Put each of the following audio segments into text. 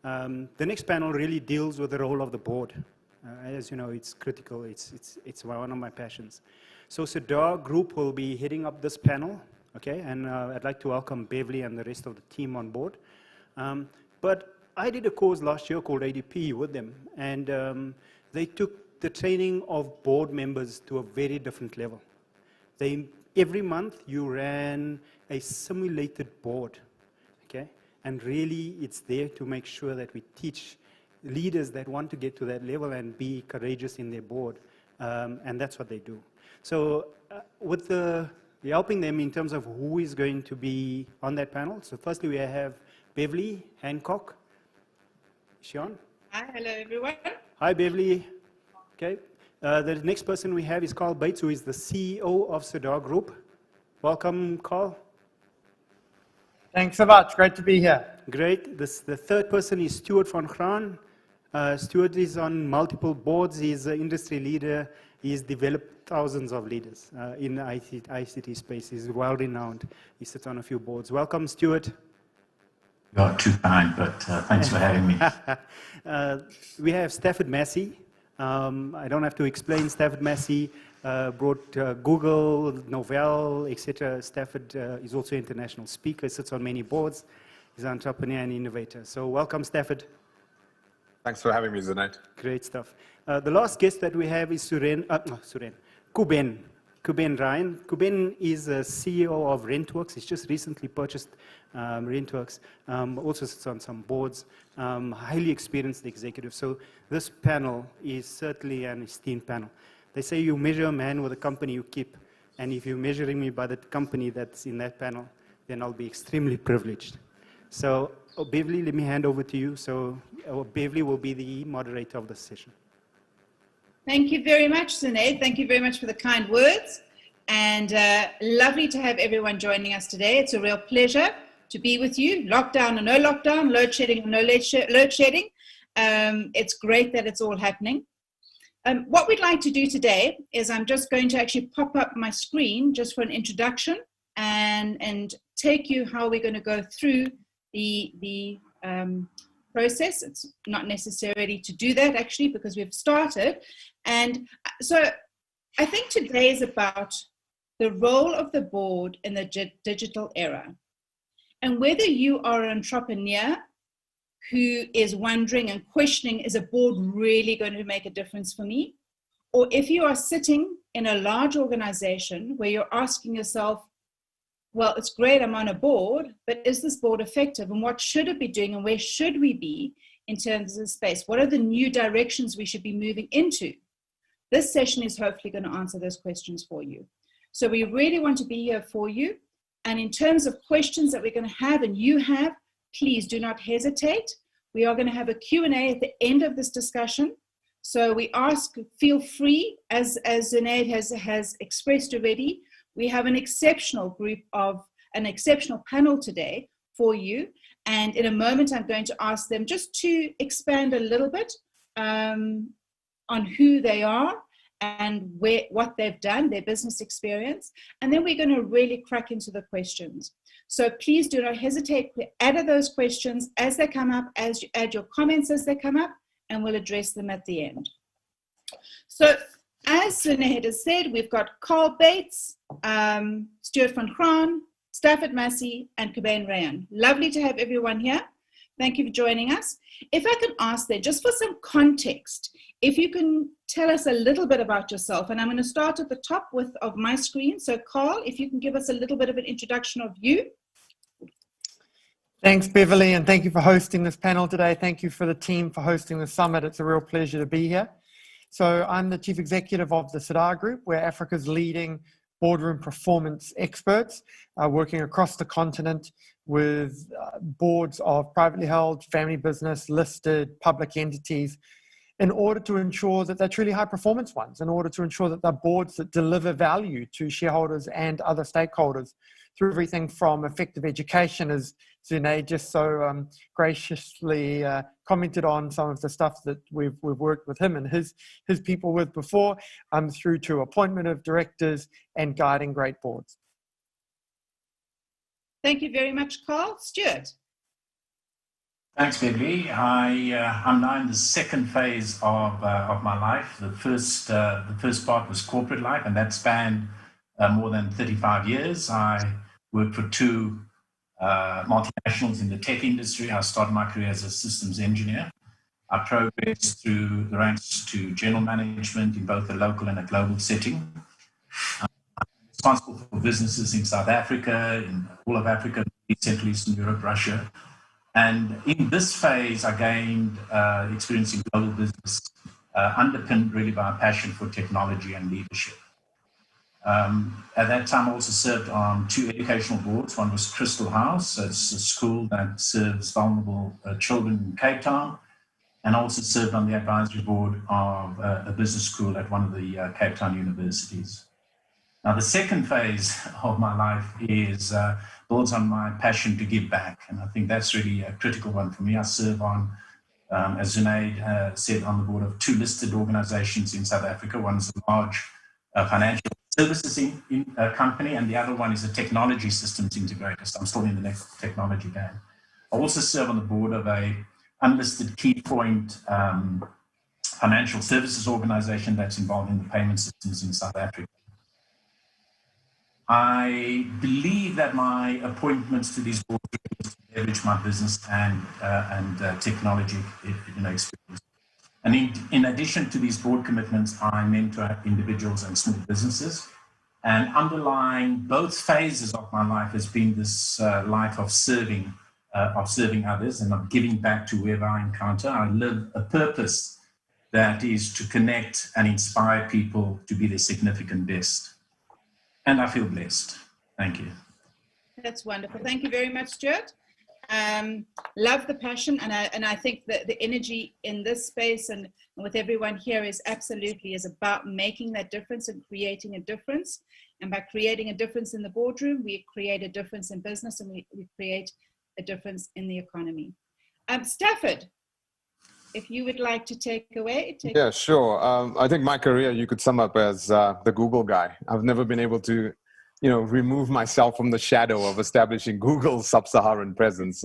The next panel really deals with the role of the board. As you know, it's critical. It's one of my passions. So Sadar Group will be heading up this panel, okay? And I'd like to welcome Beverly and the rest of the team on board. But I did a course last year called ADP with them, and they took the training of board members to a very different level. Every month you ran a simulated board, okay? And really it's there to make sure that we teach leaders that want to get to that level and be courageous in their board, and that's what they do. So with helping them in terms of who is going to be on that panel, so firstly we have Beverly Hancock. Sean? Hi, hello everyone. Hi Beverly. Okay. The next person we have is Carl Bates, who is the CEO of Sadar Group. Welcome, Carl. Thanks so much. Great to be here. Great. The third person is Stuart van Graan. Stuart is on multiple boards. He's an industry leader. He's developed thousands of leaders in the ICT space. He's well-renowned. He sits on a few boards. Welcome, Stuart. You're too kind, but thanks for having me. We have Stafford Massey. I don't have to explain. Stafford Massey brought Google, Novell, etc. Stafford is also an international speaker, sits on many boards. He's an entrepreneur and innovator. So welcome, Stafford. Thanks for having me, Zanet. Great stuff. The last guest that we have is Kuben Ryan. Kuben is a CEO of Rentworks. He's just recently purchased Rentworks. Also sits on some boards. Highly experienced executive. So this panel is certainly an esteemed panel. They say you measure a man with the company you keep. And if you're measuring me by the company that's in that panel, then I'll be extremely privileged. So Beverly, let me hand over to you. So Beverly will be the moderator of this session. Thank you very much, Sinead. Thank you very much for the kind words. And lovely to have everyone joining us today. It's a real pleasure to be with you. Lockdown or no lockdown, load shedding or no load shedding. It's great that it's all happening. What we'd like to do today is I'm just going to actually pop up my screen just for an introduction and take you how we're going to go through the process. It's not necessarily to do that actually because we've started. And so I think today is about the role of the board in the digital era. And whether you are an entrepreneur who is wondering and questioning, is a board really going to make a difference for me? Or if you are sitting in a large organization where you're asking yourself, well, it's great, I'm on a board, but is this board effective? And what should it be doing? And where should we be in terms of space? What are the new directions we should be moving into? This session is hopefully going to answer those questions for you. So we really want to be here for you. And in terms of questions that we're going to have and you have, please do not hesitate. We are going to have a Q&A at the end of this discussion. So we ask, feel free, as Zaneed has expressed already, we have an exceptional panel today for you. And in a moment, I'm going to ask them just to expand a little bit on who they are and what they've done, their business experience. And then we're going to really crack into the questions. So please do not hesitate to add those questions as they come up, as you add your comments as they come up, and we'll address them at the end. So as Sinead has said, we've got Carl Bates, Stuart van Graan, Stafford Massey, and Kuben Ryan. Lovely to have everyone here. Thank you for joining us. If I can ask there, just for some context, if you can tell us a little bit about yourself, and I'm going to start at the top of my screen. So Carl, if you can give us a little bit of an introduction of you. Thanks, Beverly, and thank you for hosting this panel today. Thank you for the team for hosting the summit. It's a real pleasure to be here. So I'm the Chief Executive of the Sadar Group. We're Africa's leading boardroom performance experts, working across the continent with boards of privately held, family business, listed, public entities, in order to ensure that they're truly high performance ones, in order to ensure that they're boards that deliver value to shareholders and other stakeholders through everything from effective education, as Zune just so graciously commented on some of the stuff that we've worked with him and his people with before, through to appointment of directors and guiding great boards. Thank you very much, Carl. Stuart. Thanks, Begley. I'm now in the second phase of my life. The first part was corporate life, and that spanned more than 35 years. I worked for two multinationals in the tech industry. I started my career as a systems engineer. I progressed through the ranks to general management in both a local and a global setting. I'm responsible for businesses in South Africa, in all of Africa, Central Eastern Europe, Russia. And in this phase, I gained experience in global business, underpinned really by a passion for technology and leadership. At that time, I also served on two educational boards. One was Crystal House, it's a school that serves vulnerable children in Cape Town, and I also served on the advisory board of a business school at one of the Cape Town universities. Now, the second phase of my life builds on my passion to give back, and I think that's really a critical one for me. I serve on, as Zunaid said, on the board of two listed organizations in South Africa. One is a large financial services company, and the other one is a technology systems integrator. So I'm still in the next technology game. I also serve on the board of a unlisted key point financial services organization that's involved in the payment systems in South Africa. I believe that my appointments to these boards leverage my business and technology experience. And in addition to these board commitments, I mentor individuals and small businesses. And underlying both phases of my life has been this life of serving others and of giving back to whoever I encounter. I live a purpose that is to connect and inspire people to be their significant best. And I feel blessed. Thank you. That's wonderful. Thank you very much, Stuart. Love the passion, and I think that the energy in this space and with everyone here is about making that difference and creating a difference. And by creating a difference in the boardroom, we create a difference in business, and we create a difference in the economy. Stafford, if you would like to take away. Yeah, sure. I think my career you could sum up as the Google guy. I've never been able to, remove myself from the shadow of establishing Google's sub-Saharan presence.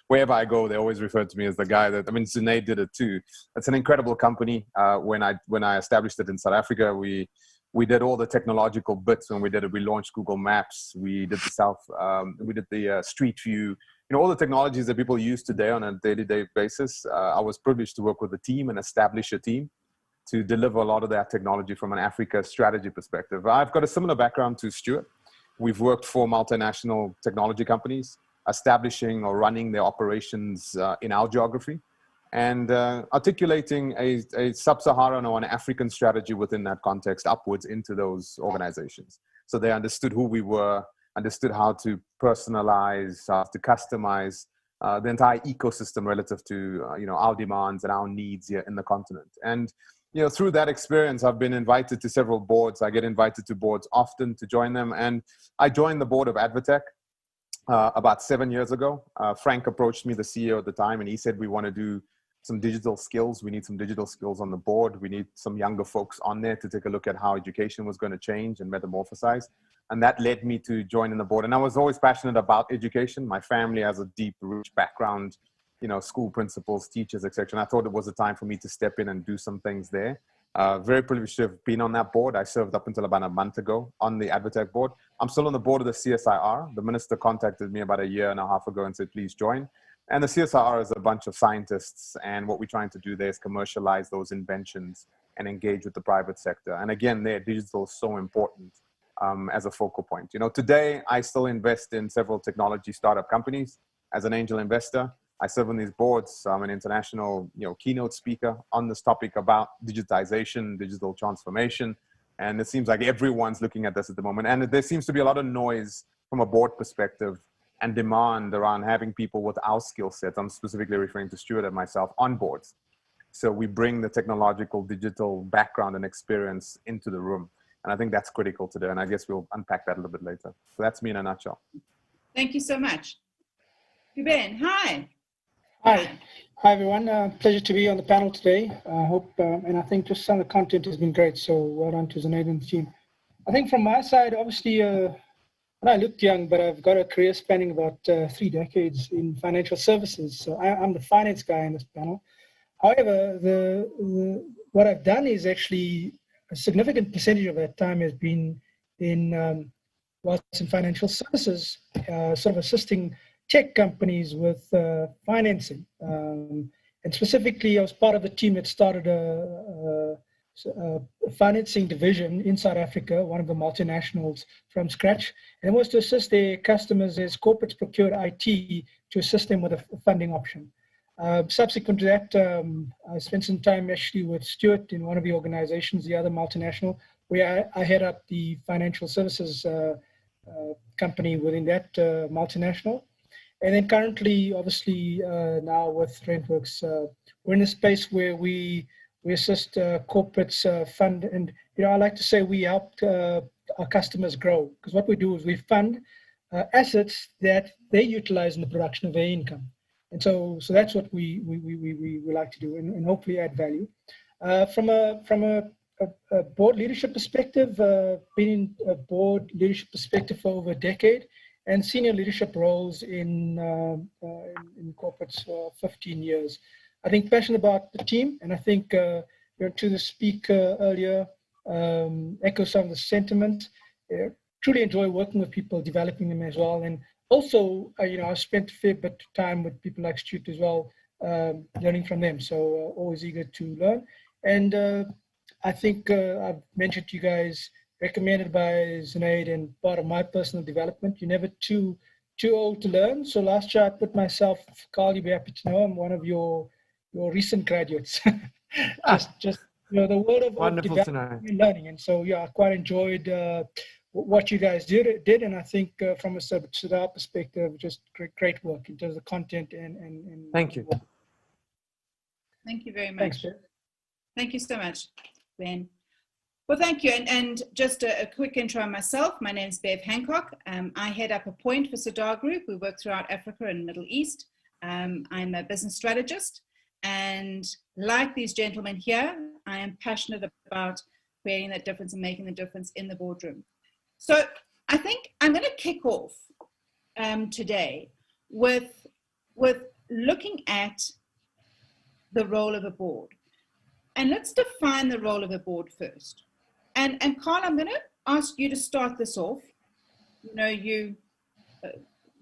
Wherever I go, they always refer to me as the guy Zunaid did it too. It's an incredible company. When I established it in South Africa, we did all the technological bits when we did it. We launched Google Maps. We did the Street View. All the technologies that people use today on a day-to-day basis. I was privileged to work with a team and establish a team to deliver a lot of that technology from an Africa strategy perspective. I've got a similar background to Stuart. We've worked for multinational technology companies, establishing or running their operations in our geography, and articulating a sub-Saharan or an African strategy within that context upwards into those organizations. So they understood who we were, understood how to personalize, to customize the entire ecosystem relative to our demands and our needs here in the continent. And through that experience, I've been invited to several boards. I get invited to boards often to join them, and I joined the board of Advotech about 7 years ago. Frank approached me, the CEO at the time, and he said, we want to do some digital skills. We need some digital skills on the board. We need some younger folks on there to take a look at how education was going to change and metamorphosize. And that led me to join in the board. And I was always passionate about education. My family has a deep, rich background, school principals, teachers, etc. And I thought it was a time for me to step in and do some things there. Very privileged to have been on that board. I served up until about a month ago on the Advotech board. I'm still on the board of the CSIR. The minister contacted me about a year and a half ago and said, please join. And the CSIR is a bunch of scientists. And what we're trying to do there is commercialize those inventions and engage with the private sector. And again, there, digital is so important as a focal point. Today, I still invest in several technology startup companies as an angel investor. I serve on these boards. I'm an international, keynote speaker on this topic about digitization, digital transformation. And it seems like everyone's looking at this at the moment. And there seems to be a lot of noise from a board perspective and demand around having people with our skill set. I'm specifically referring to Stuart and myself on boards. So we bring the technological, digital background and experience into the room. And I think that's critical today. And I guess we'll unpack that a little bit later. So that's me in a nutshell. Thank you so much. Ruben, hi. Hi everyone. Pleasure to be on the panel today. I hope, and I think just some of the content has been great. So well done to Zunaid and the team. I think from my side, obviously, I look young, but I've got a career spanning about 3 decades in financial services. So I'm the finance guy in this panel. However, what I've done is actually a significant percentage of that time has been in whilst in financial services, sort of assisting tech companies with financing. And specifically, I was part of the team that started a financing division in South Africa, one of the multinationals, from scratch. And it was to assist their customers as corporates procured IT to assist them with a funding option. Subsequent to that, I spent some time actually with Stuart in one of the organizations, the other multinational, where I head up the financial services company within that multinational. And then currently, obviously, now with Rentworks, we're in a space where we assist corporates fund, and I like to say we help our customers grow, because what we do is we fund assets that they utilize in the production of their income, and so that's what we like to do, and hopefully add value. From a board leadership perspective, been in a board leadership perspective for over a decade, and senior leadership roles in corporates for 15 years. I think passionate about the team, and I think to the speaker earlier, echo some of the sentiments. Truly enjoy working with people, developing them as well, and also I've spent a fair bit of time with people like Stuart as well, learning from them. So always eager to learn, and I think I've mentioned to you guys, recommended by Sinead and part of my personal development. You're never too old to learn. So last year I put myself, Carl, you'll be happy to know, I'm one of your recent graduates. just the world of Wonderful development and learning. And so I quite enjoyed what you guys did, and I think from a Sadar perspective, just great work in terms of content and Thank you. Thank you very much. Thanks, Jeff. Thank you so much, Ben. Well, thank you. And just a quick intro on myself. My name is Bev Hancock. I head up a point for Sadar Group. We work throughout Africa and Middle East. I'm a business strategist. And like these gentlemen here, I am passionate about creating that difference and making the difference in the boardroom. So I think I'm going to kick off today with looking at the role of a board. And let's define the role of a board first. And Carl, I'm going to ask you to start this off. You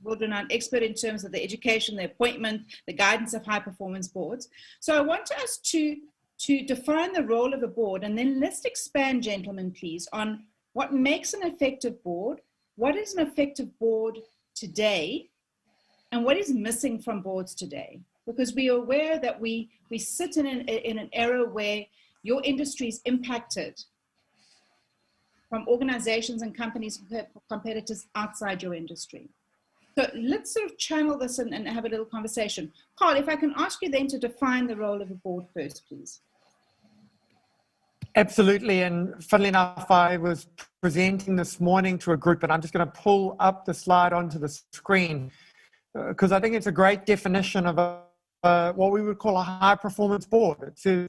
will be an expert in terms of the education, the appointment, the guidance of high performance boards. So I want us to define the role of a board, and then let's expand, gentlemen, please, on what makes an effective board, what is an effective board today, and what is missing from boards today. Because we are aware that we sit in an era where your industry is impacted from organizations and companies, competitors outside your industry. So let's sort of channel this and have a little conversation. Carl, if I can ask you then to define the role of a board first, please. Absolutely. And funnily enough, I was presenting this morning to a group, and I'm just going to pull up the slide onto the screen because I think it's a great definition of what we would call a high-performance board. It says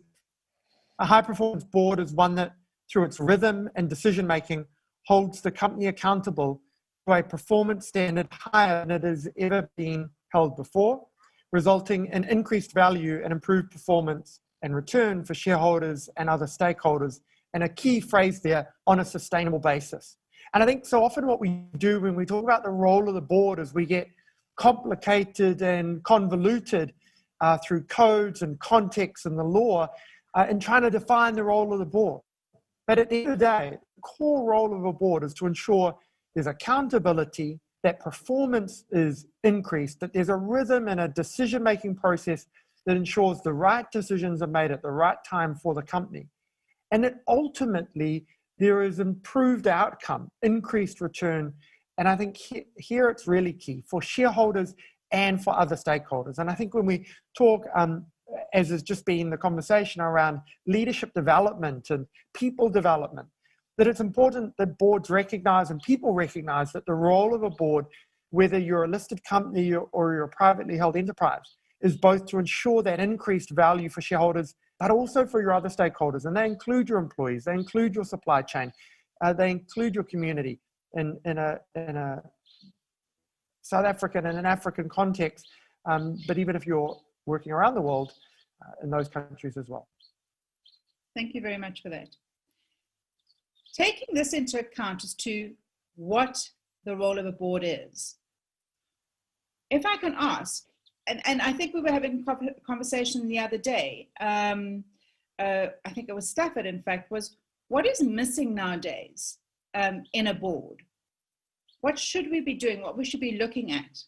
a high-performance board is one that, through its rhythm and decision-making, holds the company accountable to a performance standard higher than it has ever been held before, resulting in increased value and improved performance and return for shareholders and other stakeholders, and a key phrase there, on a sustainable basis. And I think so often what we do when we talk about the role of the board is we get complicated and convoluted through codes and context and the law in trying to define the role of the board. But at the end of the day, the core role of a board is to ensure there's accountability, that performance is increased, that there's a rhythm and a decision-making process that ensures the right decisions are made at the right time for the company. And that ultimately there is improved outcome, increased return. And I think here it's really key for shareholders and for other stakeholders. And I think when we talk, as has just been the conversation around leadership development and people development, that it's important that boards recognize and people recognize that the role of a board, whether you're a listed company or you're a privately held enterprise, is both to ensure that increased value for shareholders, but also for your other stakeholders. And they include your employees, they include your supply chain, they include your community. in a South African and an African context, but even if you're working around the world, in those countries as well. Thank you very much for that. Taking this into account as to what the role of a board is, if I can ask, and I think we were having a conversation the other day, I think it was Stafford, in fact, was what is missing nowadays in a board? What should we be doing? What we should be looking at?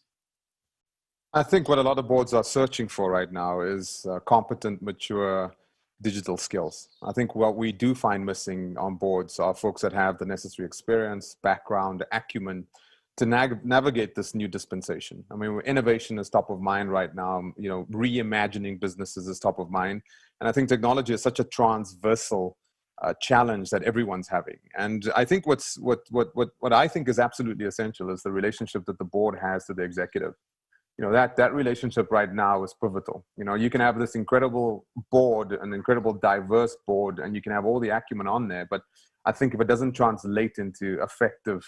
I think what a lot of boards are searching for right now is competent, mature digital skills. I think what we do find missing on boards are folks that have the necessary experience, background, acumen to navigate this new dispensation. I mean, innovation is top of mind right now. You know, reimagining businesses is top of mind. And I think technology is such a transversal challenge that everyone's having. And I think what I think is absolutely essential is the relationship that the board has to the executive. You know, that relationship right now is pivotal. You know, you can have this incredible board, an incredible diverse board, and you can have all the acumen on there. But I think if it doesn't translate into effective,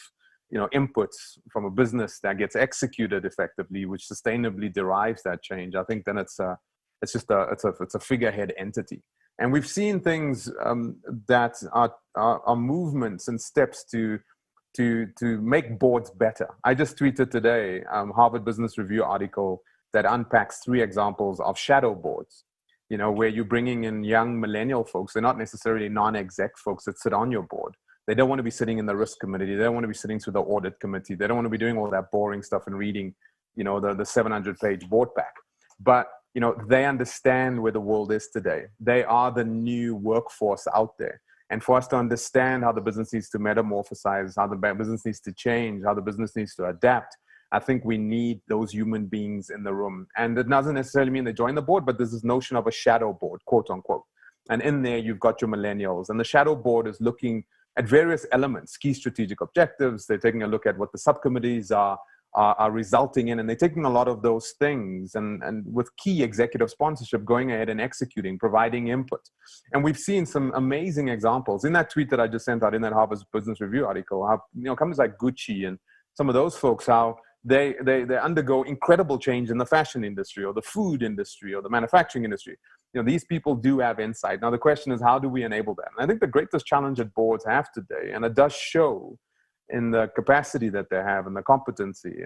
you know, inputs from a business that gets executed effectively, which sustainably derives that change, I think then it's a figurehead entity. And we've seen things that are movements and steps to make boards better. I just tweeted today Harvard Business Review article that unpacks 3 examples of shadow boards, you know, where you're bringing in young millennial folks. They're not necessarily non-exec folks that sit on your board. They don't want to be sitting in the risk committee. They don't want to be sitting through the audit committee. They don't want to be doing all that boring stuff and reading, you know, the 700-page board pack. But, you know, they understand where the world is today. They are the new workforce out there. And for us to understand how the business needs to metamorphosize, how the business needs to change, how the business needs to adapt, I think we need those human beings in the room. And it doesn't necessarily mean they join the board, but there's this notion of a shadow board, quote unquote. And in there, you've got your millennials. And the shadow board is looking at various elements, key strategic objectives. They're taking a look at what the subcommittees are resulting in, and they're taking a lot of those things and with key executive sponsorship going ahead and executing, providing input. And we've seen some amazing examples in that tweet that I just sent out in that Harvard Business Review article, how, you know, companies like Gucci and some of those folks, how they undergo incredible change in the fashion industry or the food industry or the manufacturing industry. You know, these people do have insight. Now the question is, how do we enable them? And I think the greatest challenge that boards have today, and it does show in the capacity that they have and the competency,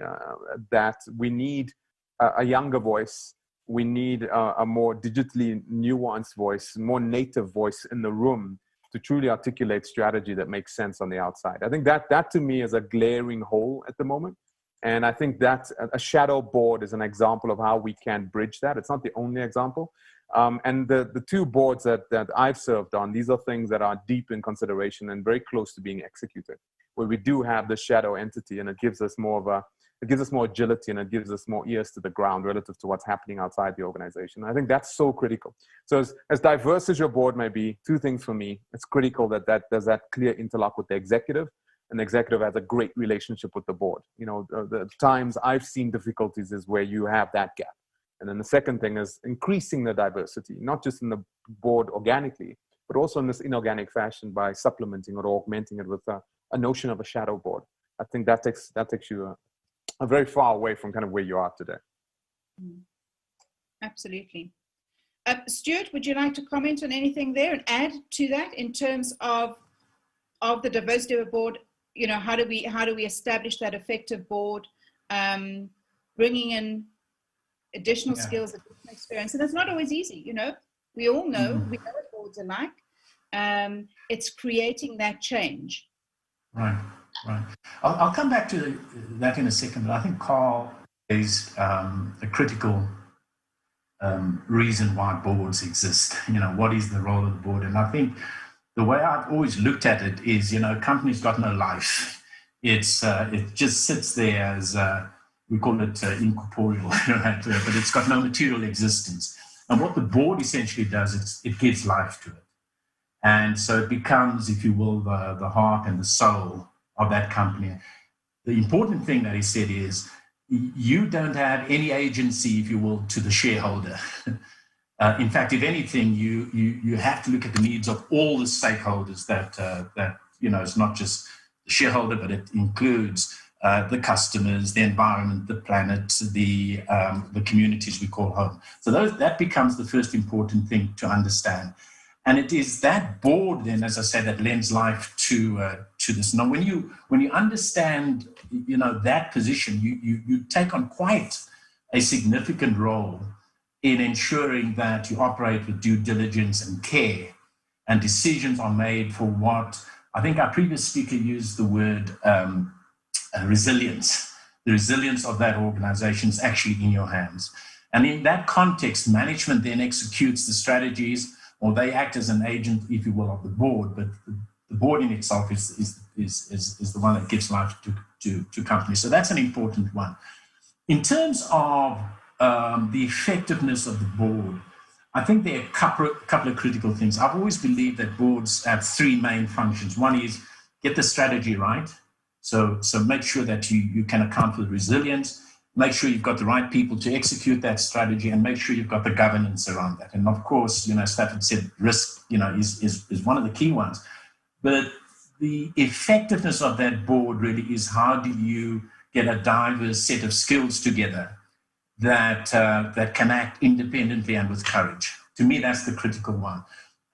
that we need a younger voice. We need a more digitally nuanced voice, more native voice in the room to truly articulate strategy that makes sense on the outside. I think that to me is a glaring hole at the moment. And I think that a shadow board is an example of how we can bridge that. It's not the only example. And the 2 boards that I've served on, these are things that are deep in consideration and very close to being executed, where we do have the shadow entity, and it gives us more agility, and it gives us more ears to the ground relative to what's happening outside the organization. I think that's so critical. So as diverse as your board may be, 2 things for me: it's critical that there's that clear interlock with the executive, and the executive has a great relationship with the board. You know, the times I've seen difficulties is where you have that gap. And then the second thing is increasing the diversity, not just in the board organically, but also in this inorganic fashion by supplementing or augmenting it with a notion of a shadow board. I think that takes you a very far away from kind of where you are today. Absolutely. Stuart, would you like to comment on anything there and add to that in terms of the diversity of a board? You know, how do we establish that effective board, bringing in additional skills, additional experience? And it's not always easy, you know. We all know, we know what boards are like. It's creating that change. Right. I'll come back to that in a second, but I think Carl is a critical reason why boards exist. You know, what is the role of the board? And I think the way I've always looked at it is, you know, a company's got no life. It just sits there as we call it incorporeal, right? But it's got no material existence. And what the board essentially does, it gives life to it. And so it becomes, if you will, the heart and the soul of that company. The important thing that he said is, you don't have any agency, if you will, to the shareholder. In fact, if anything, you have to look at the needs of all the stakeholders that you know, it's not just shareholder, but it includes the customers, the environment, the planet, the communities we call home. So that becomes the first important thing to understand. And it is that board then, as I said, that lends life to this. Now, when you understand, that position, you take on quite a significant role in ensuring that you operate with due diligence and care, and decisions are made for what I think our previous speaker used the word resilience. The resilience of that organization is actually in your hands. And in that context, management then executes the strategies, or they act as an agent, if you will, of the board. But the board in itself is the one that gives life to companies. So that's an important one. In terms of the effectiveness of the board, I think there are a couple of critical things. I've always believed that boards have three main functions. One is get the strategy right. So make sure that you can account for the resilience, make sure you've got the right people to execute that strategy, and make sure you've got the governance around that. And of course, Stafford said risk, is one of the key ones. But the effectiveness of that board really is how do you get a diverse set of skills together that can act independently and with courage. To me, that's the critical one.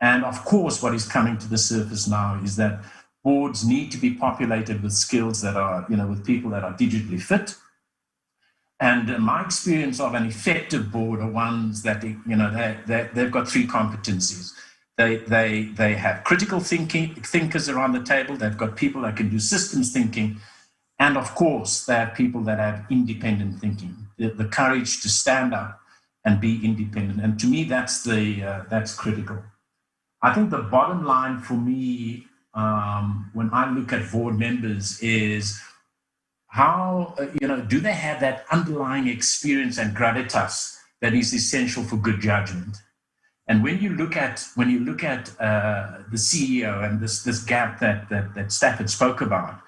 And of course, what is coming to the surface now is that boards need to be populated with skills that are, with people that are digitally fit. And my experience of an effective board are ones that, they've got three competencies. They have critical thinkers around the table. They've got people that can do systems thinking. And of course, they have people that have independent thinking, the courage to stand up and be independent. And to me, that's critical. I think the bottom line for me, when I look at board members, is how, do they have that underlying experience and gravitas that is essential for good judgment? And when you look at the CEO and this gap that Stafford spoke about,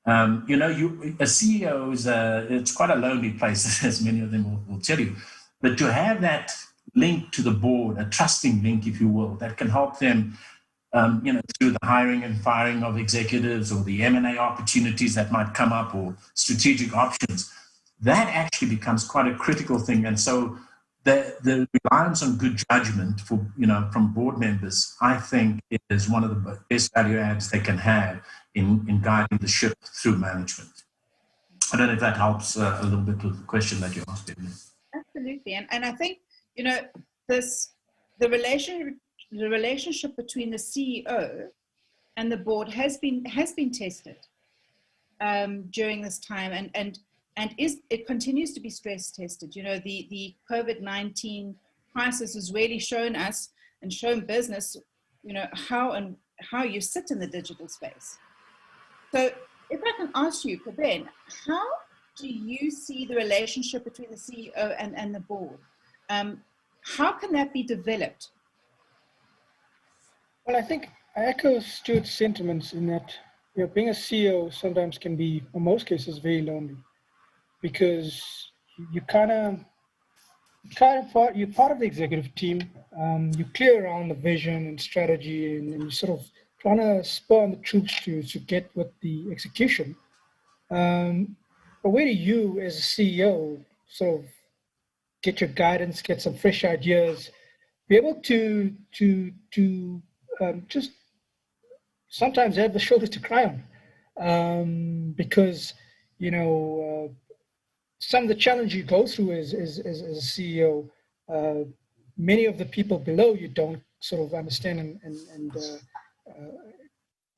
a CEO it's quite a lonely place, as many of them will tell you. But to have that link to the board, a trusting link, if you will, that can help them, through the hiring and firing of executives or the M&A opportunities that might come up or strategic options, that actually becomes quite a critical thing. And so the reliance on good judgment from board members, I think, is one of the best value adds they can have in guiding the ship through management. I don't know if that helps a little bit with the question that you asked me. Absolutely. And I think, the relationship between the CEO and the board has been tested during this time, and it continues to be stress tested. The COVID-19 crisis has really shown us and shown business, how you sit in the digital space. So if I can ask you, Ben, how do you see the relationship between the CEO and the board? How can that be developed? Well, I think I echo Stuart's sentiments in that being a CEO sometimes can be, in most cases, very lonely, because you're part of the executive team. You're clear around the vision and strategy, and you're sort of trying to spur on the troops to get with the execution. But where do you, as a CEO, sort of get your guidance, get some fresh ideas, be able to just sometimes have the shoulders to cry on, because some of the challenge you go through as a CEO, many of the people below you don't sort of understand and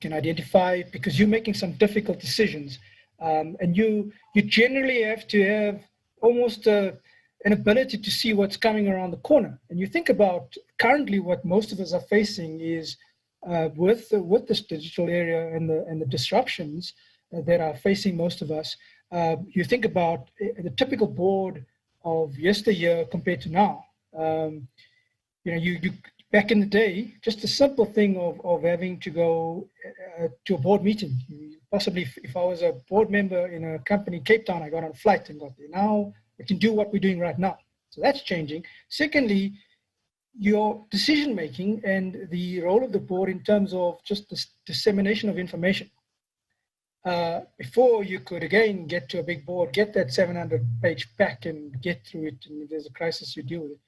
can identify, because you're making some difficult decisions, and you generally have to have almost an ability to see what's coming around the corner. And you think about currently what most of us are facing is with this digital area and the disruptions that are facing most of us. You think about the typical board of yesteryear compared to now. You back in the day, just a simple thing of having to go to a board meeting. Possibly, if I was a board member in a company in Cape Town, I got on a flight and got there. Now we can do what we're doing right now. So that's changing. Secondly, your decision making and the role of the board in terms of just the dissemination of information. before you could again get to a big board, get that 700-page pack and get through it, and if there's a crisis, you deal with it.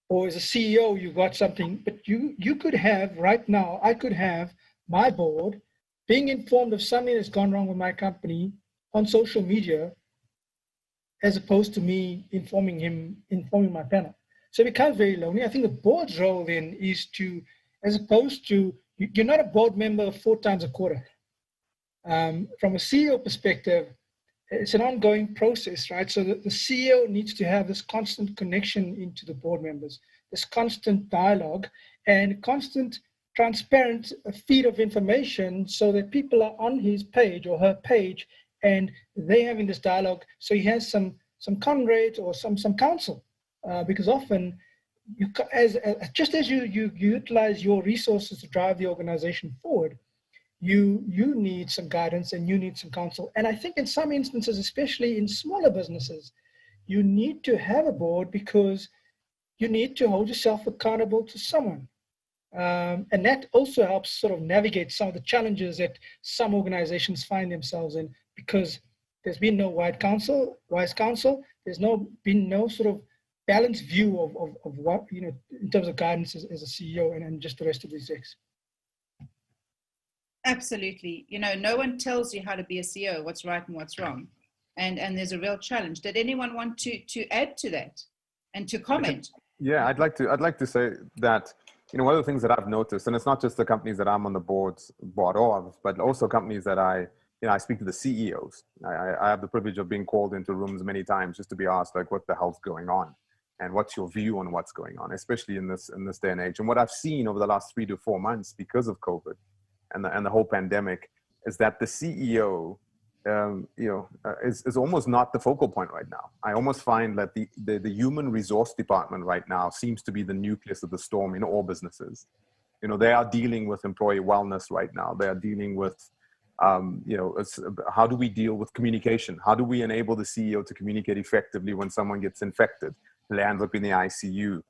Or as a CEO, you've got something, but you could have, right now, I could have my board being informed of something that's gone wrong with my company on social media, as opposed to me informing my panel. So it becomes very lonely. I think the board's role then is to, as opposed to, you're not a board member 4 times a quarter. From a CEO perspective, it's an ongoing process, right? So the CEO needs to have this constant connection into the board members, this constant dialogue and constant transparent feed of information so that people are on his page or her page and they're having this dialogue. So he has some comrades or some counsel, because often just as you utilize your resources to drive the organization forward, you need some guidance and you need some counsel. And I think in some instances, especially in smaller businesses, you need to have a board because you need to hold yourself accountable to someone. And that also helps sort of navigate some of the challenges that some organizations find themselves in, because there's been no wise counsel, there's been no sort of balanced view of what, in terms of guidance as a CEO and just the rest of the execs. Absolutely. No one tells you how to be a CEO, what's right and what's wrong. And there's a real challenge. Did anyone want to add to that and to comment? Yeah, I'd like to say that, one of the things that I've noticed, and it's not just the companies that I'm on the board of, but also companies that I speak to the CEOs. I have the privilege of being called into rooms many times just to be asked, like, what the hell's going on? And what's your view on what's going on, especially in this day and age? And what I've seen over the last 3 to 4 months because of COVID and the whole pandemic is that the CEO, is almost not the focal point right now. I almost find that the human resource department right now seems to be the nucleus of the storm in all businesses. They are dealing with employee wellness right now. They are dealing with, how do we deal with communication? How do we enable the CEO to communicate effectively when someone gets infected, lands up in the ICU,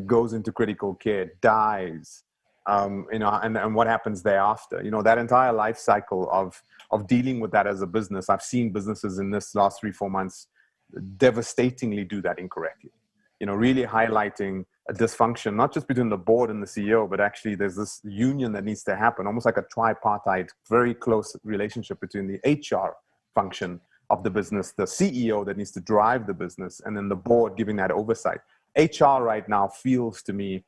goes into critical care, dies, and what happens thereafter? That entire life cycle of dealing with that as a business. I've seen businesses in this last 3-4 months devastatingly do that incorrectly. Really highlighting a dysfunction, not just between the board and the CEO, but actually there's this union that needs to happen, almost like a tripartite, very close relationship between the HR function of the business, the CEO that needs to drive the business, and then the board giving that oversight. HR right now feels to me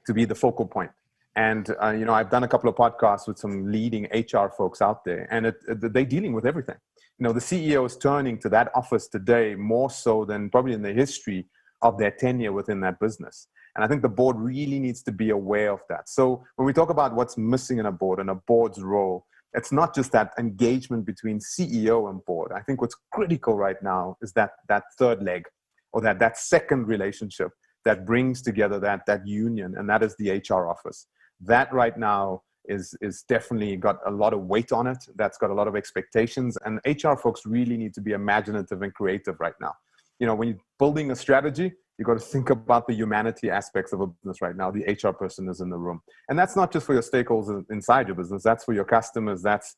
to be the focal point. And, I've done a couple of podcasts with some leading HR folks out there, and they're dealing with everything. The CEO is turning to that office today more so than probably in the history of their tenure within that business. And I think the board really needs to be aware of that. So when we talk about what's missing in a board and a board's role, it's not just that engagement between CEO and board. I think what's critical right now is that third leg, or that second relationship that brings together that union, and that is the HR office. That right now is definitely got a lot of weight on it. That's got a lot of expectations, and HR folks really need to be imaginative and creative right now. When you're building a strategy, you've got to think about the humanity aspects of a business right now. The HR person is in the room. And that's not just for your stakeholders inside your business. That's for your customers. That's,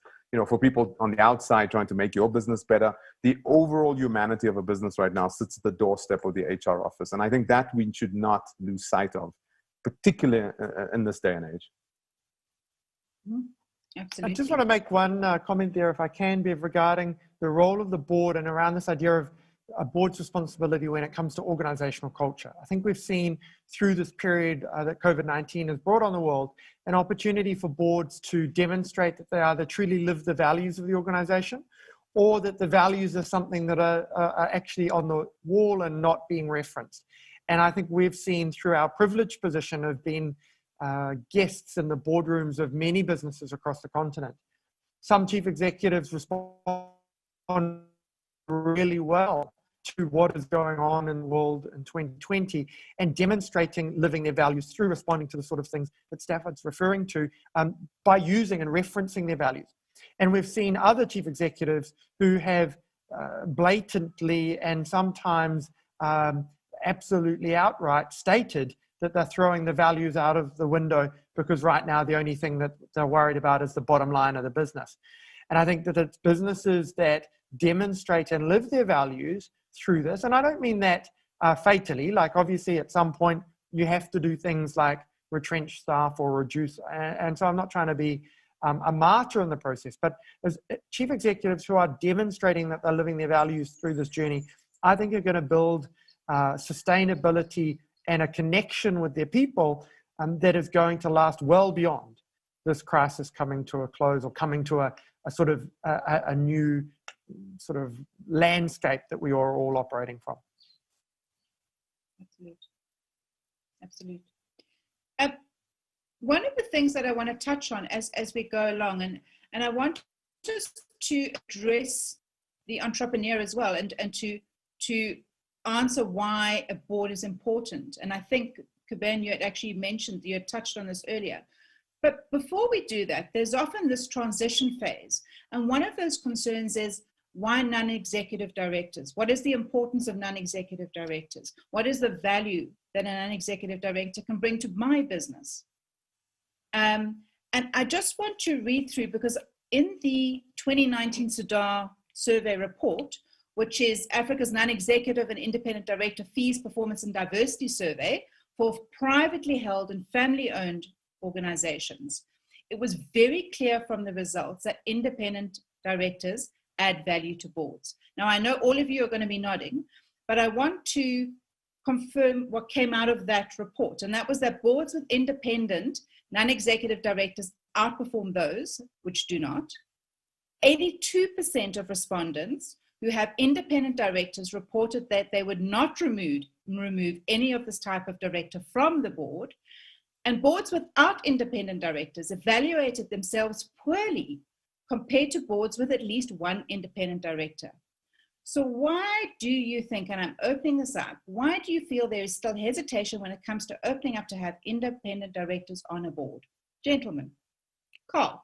for people on the outside trying to make your business better. The overall humanity of a business right now sits at the doorstep of the HR office. And I think that we should not lose sight of, particularly in this day and age. Absolutely. I just want to make one comment there, if I can, Bev, regarding the role of the board and around this idea of a board's responsibility when it comes to organizational culture. I think we've seen through this period that COVID-19 has brought on the world an opportunity for boards to demonstrate that they either truly live the values of the organization, or that the values are something that are actually on the wall and not being referenced. And I think we've seen through our privileged position of being guests in the boardrooms of many businesses across the continent, some chief executives respond really well to what is going on in the world in 2020 and demonstrating living their values through responding to the sort of things that Stafford's referring to by using and referencing their values. And we've seen other chief executives who have blatantly and sometimes absolutely outright stated that they're throwing the values out of the window because right now the only thing that they're worried about is the bottom line of the business. And I think that it's businesses that demonstrate and live their values through this. And I don't mean that fatally, like obviously at some point you have to do things like retrench staff or reduce. And so I'm not trying to be a martyr in the process, but as chief executives who are demonstrating that they're living their values through this journey, I think are going to build sustainability and a connection with their people that is going to last well beyond this crisis coming to a close or coming to a sort of a new sort of landscape that we are all operating from. Absolutely. Absolutely. One of the things that I want to touch on as we go along, and I want just to address the entrepreneur as well, and to answer why a board is important. And I think, Kuben, you had actually mentioned, you had touched on this earlier. But before we do that, there's often this transition phase. And one of those concerns is, why non-executive directors? What is the importance of non-executive directors? What is the value that a non-executive director can bring to my business? And I just want to read through, because in the 2019 SEDAR survey report, which is Africa's non-executive and independent director fees, performance and diversity survey for privately held and family-owned organizations, it was very clear from the results that independent directors add value to boards. Now, I know all of you are going to be nodding, but I want to confirm what came out of that report. And that was that boards with independent non-executive directors outperform those which do not. 82% of respondents who have independent directors reported that they would not remove any of this type of director from the board. And boards without independent directors evaluated themselves poorly compared to boards with at least one independent director. So why do you think, and I'm opening this up, why do you feel there is still hesitation when it comes to opening up to have independent directors on a board? Gentlemen, Carl.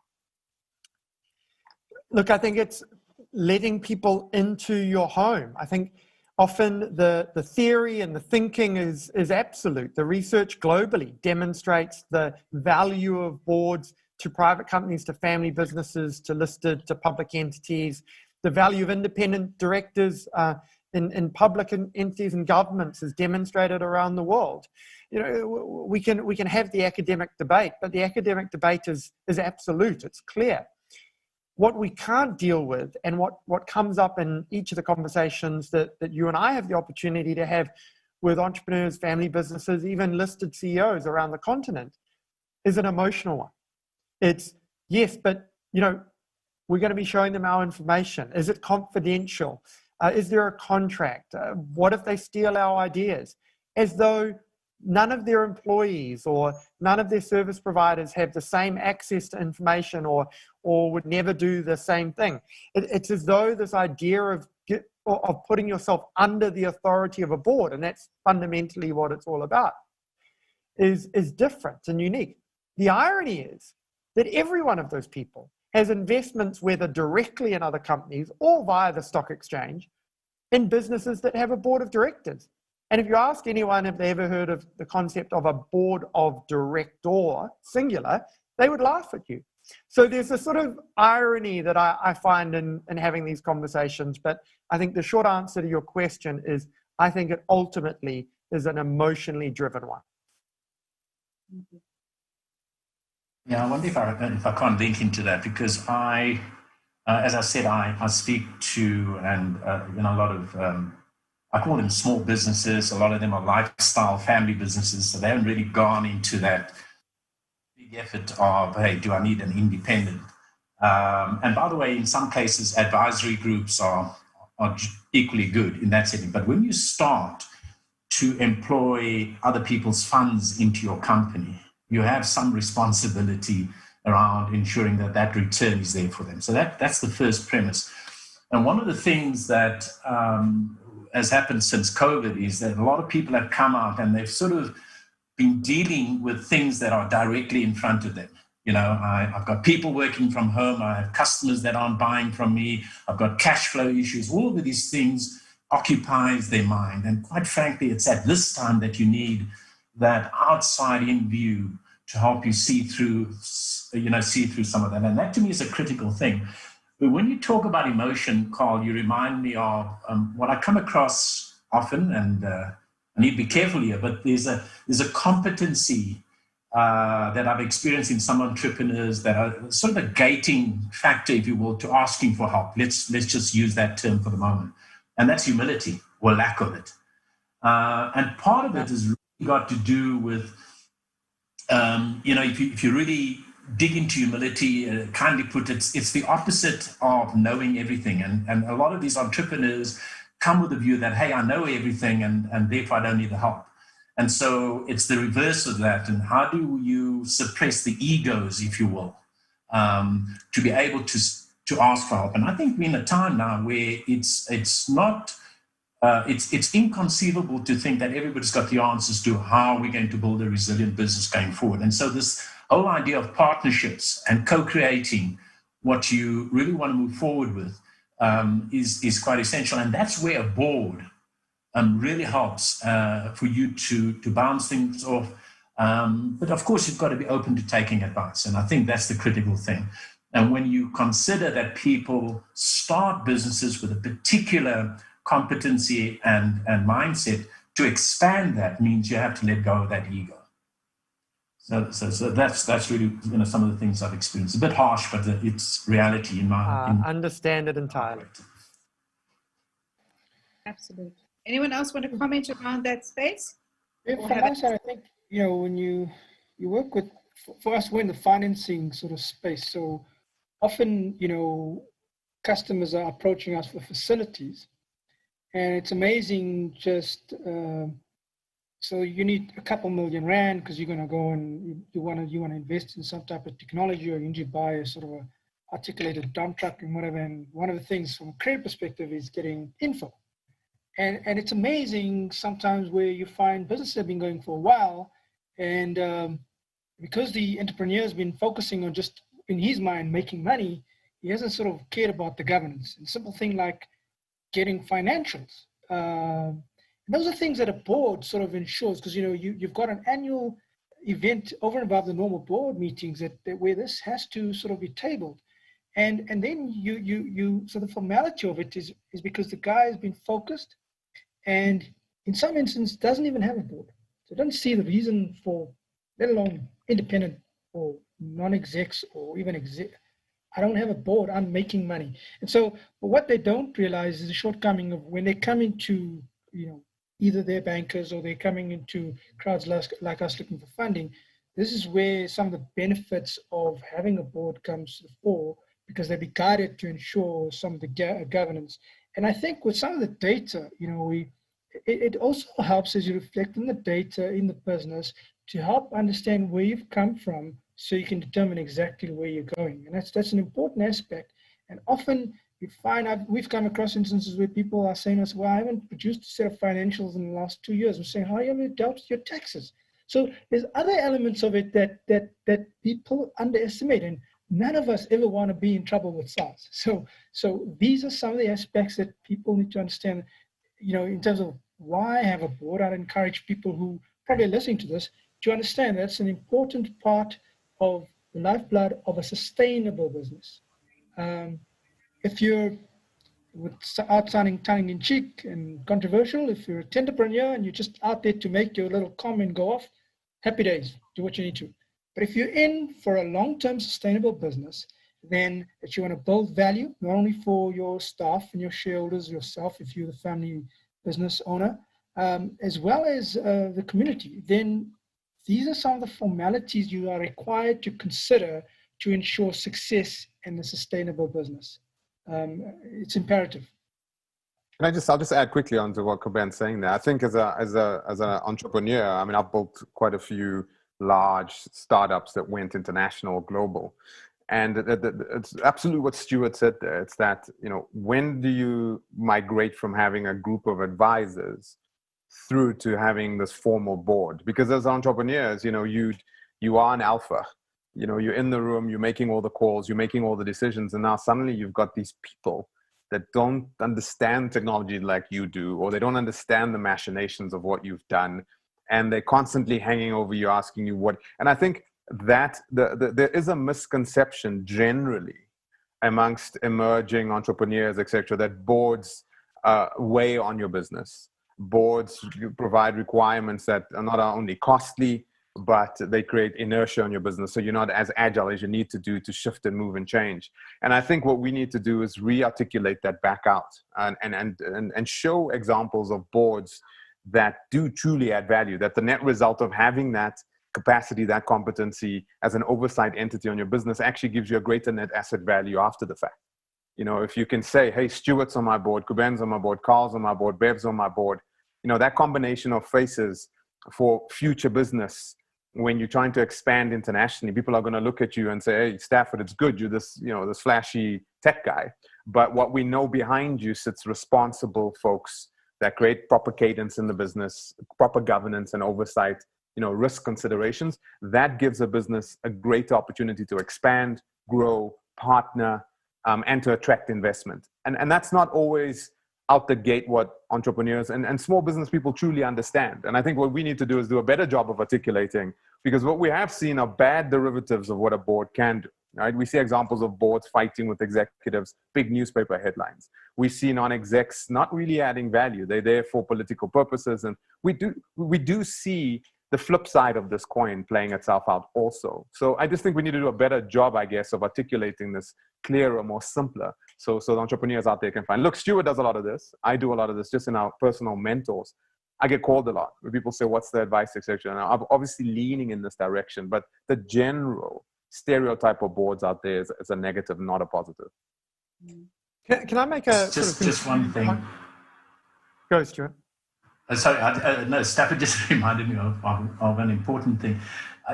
Look, I think it's letting people into your home. I think often the theory and the thinking is absolute. The research globally demonstrates the value of boards to private companies, to family businesses, to listed, to public entities, the value of independent directors in public entities and governments is demonstrated around the world. You know, we can have the academic debate, but the academic debate is absolute. It's clear. What we can't deal with, and what comes up in each of the conversations that you and I have the opportunity to have with entrepreneurs, family businesses, even listed CEOs around the continent, is an emotional one. It's, yes, but, you know, we're going to be showing them our information. Is it confidential? Is there a contract? What if they steal our ideas? As though none of their employees or none of their service providers have the same access to information or would never do the same thing. It's as though this idea of putting yourself under the authority of a board, and that's fundamentally what it's all about, is different and unique. The irony is that every one of those people has investments, whether directly in other companies or via the stock exchange, in businesses that have a board of directors. And if you ask anyone if they ever heard of the concept of a board of director, singular, they would laugh at you. So there's a sort of irony that I find in having these conversations. But I think the short answer to your question is, I think it ultimately is an emotionally driven one. Yeah, I wonder if I can't link into that, because as I said, I speak to a lot of, I call them small businesses. A lot of them are lifestyle family businesses, so they haven't really gone into that big effort of, hey, do I need an independent? And by the way, in some cases, advisory groups are equally good in that setting. But when you start to employ other people's funds into your company, you have some responsibility around ensuring that return is there for them. So that's the first premise. And one of the things that has happened since COVID is that a lot of people have come out and they've sort of been dealing with things that are directly in front of them. You know, I've got people working from home. I have customers that aren't buying from me. I've got cash flow issues. All of these things occupies their mind. And quite frankly, it's at this time that you need that outside-in view to help you see through some of that. And that to me is a critical thing. But when you talk about emotion, Carl, you remind me of what I come across often, and I need to be careful here, but there's a competency that I've experienced in some entrepreneurs that are sort of a gating factor, if you will, to asking for help. Let's just use that term for the moment. And that's humility, or lack of it. And part of it has really got to do with, if you really dig into humility, kindly put, it's the opposite of knowing everything. And a lot of these entrepreneurs come with the view that, hey, I know everything and therefore I don't need the help. And so it's the reverse of that. And how do you suppress the egos, if you will, to be able to ask for help? And I think we're in a time now where it's inconceivable to think that everybody's got the answers to how we're going to build a resilient business going forward. And so this whole idea of partnerships and co-creating what you really want to move forward with is quite essential. And that's where a board really helps for you to bounce things off. But of course, you've got to be open to taking advice. And I think that's the critical thing. And when you consider that people start businesses with a particular competency and mindset, to expand that means you have to let go of that ego. So that's really some of the things I've experienced. A bit harsh, but it's reality in my... understand it entirely. Absolutely. Anyone else want to comment around that space? From my side, I think, when you work with, for us, we're in the financing sort of space. So often, customers are approaching us for facilities. And it's amazing just, so you need a couple million rand because you're going to go and you want to invest in some type of technology, or you need to buy a sort of a articulated dump truck and whatever. And one of the things from a credit perspective is getting info. And it's amazing sometimes where you find businesses have been going for a while, and because the entrepreneur has been focusing on just, in his mind, making money, he hasn't sort of cared about the governance. And simple thing like getting financials. Those are things that a board sort of ensures, because you've got an annual event over and above the normal board meetings that where this has to sort of be tabled. And then you so the formality of it is because the guy has been focused, and in some instances doesn't even have a board. So doesn't see the reason for, let alone independent or non-execs or even exec. I don't have a board, I'm making money. And so but what they don't realize is the shortcoming of when they come into, either they're bankers or they're coming into crowds like us looking for funding. This is where some of the benefits of having a board comes to the fore, because they'll be guided to ensure some of the governance. And I think with some of the data, it also helps as you reflect on the data in the business to help understand where you've come from, so you can determine exactly where you're going. And that's an important aspect. And often you find we've come across instances where people are saying to us, well, I haven't produced a set of financials in the last 2 years. We're saying, how have you dealt with your taxes? So there's other elements of it that people underestimate, and none of us ever want to be in trouble with SARS. So these are some of the aspects that people need to understand, in terms of why have a board. I'd encourage people who probably are listening to this to understand that's an important part of the lifeblood of a sustainable business. If you're sounding tongue-in-cheek and controversial, if you're a tenderpreneur and you're just out there to make your little comment go off, happy days, do what you need to. But if you're in for a long-term sustainable business, then that you want to build value, not only for your staff and your shareholders, yourself, if you're the family business owner, as well as the community, then these are some of the formalities you are required to consider to ensure success in a sustainable business. It's imperative. I'll just add quickly on to what Koben's saying there. I think as an entrepreneur, I've built quite a few large startups that went international, global. And it's absolutely what Stuart said there. It's that, when do you migrate from having a group of advisors through to having this formal board? Because as entrepreneurs, you are an alpha. You're in the room, you're making all the calls, you're making all the decisions. And now suddenly you've got these people that don't understand technology like you do, or they don't understand the machinations of what you've done. And they're constantly hanging over you, asking you what. And I think that there is a misconception generally amongst emerging entrepreneurs, etc., that boards weigh on your business. Boards provide requirements that are not only costly, but they create inertia on your business. So you're not as agile as you need to do to shift and move and change. And I think what we need to do is re-articulate that back out and show examples of boards that do truly add value, that the net result of having that capacity, that competency as an oversight entity on your business actually gives you a greater net asset value after the fact. You know, if you can say, hey, Stuart's on my board, Kuben's on my board, Carl's on my board, Bev's on my board, you know, that combination of faces for future business, when you're trying to expand internationally, people are going to look at you and say, hey, Stafford, it's good. You're this, you know, this flashy tech guy. But what we know behind you sits responsible folks that create proper cadence in the business, proper governance and oversight, you know, risk considerations. That gives a business a great opportunity to expand, grow, partner, and to attract investment. And that's not always out the gate what entrepreneurs and small business people truly understand. And I think what we need to do is do a better job of articulating, because what we have seen are bad derivatives of what a board can do. Right? We see examples of boards fighting with executives, big newspaper headlines. We see non-execs not really adding value. They're there for political purposes. And we do see the flip side of this coin playing itself out also. So I just think we need to do a better job, I guess, of articulating this clearer, more simpler, so the entrepreneurs out there can find. Look, Stuart does a lot of this. I do a lot of this just in our personal mentors. I get called a lot when people say, what's the advice, etc. And I'm obviously leaning in this direction, but the general stereotype of boards out there is a negative, not a positive. Can I make a just one thing? Go, Stuart. Sorry, no, Stafford just reminded me of an important thing.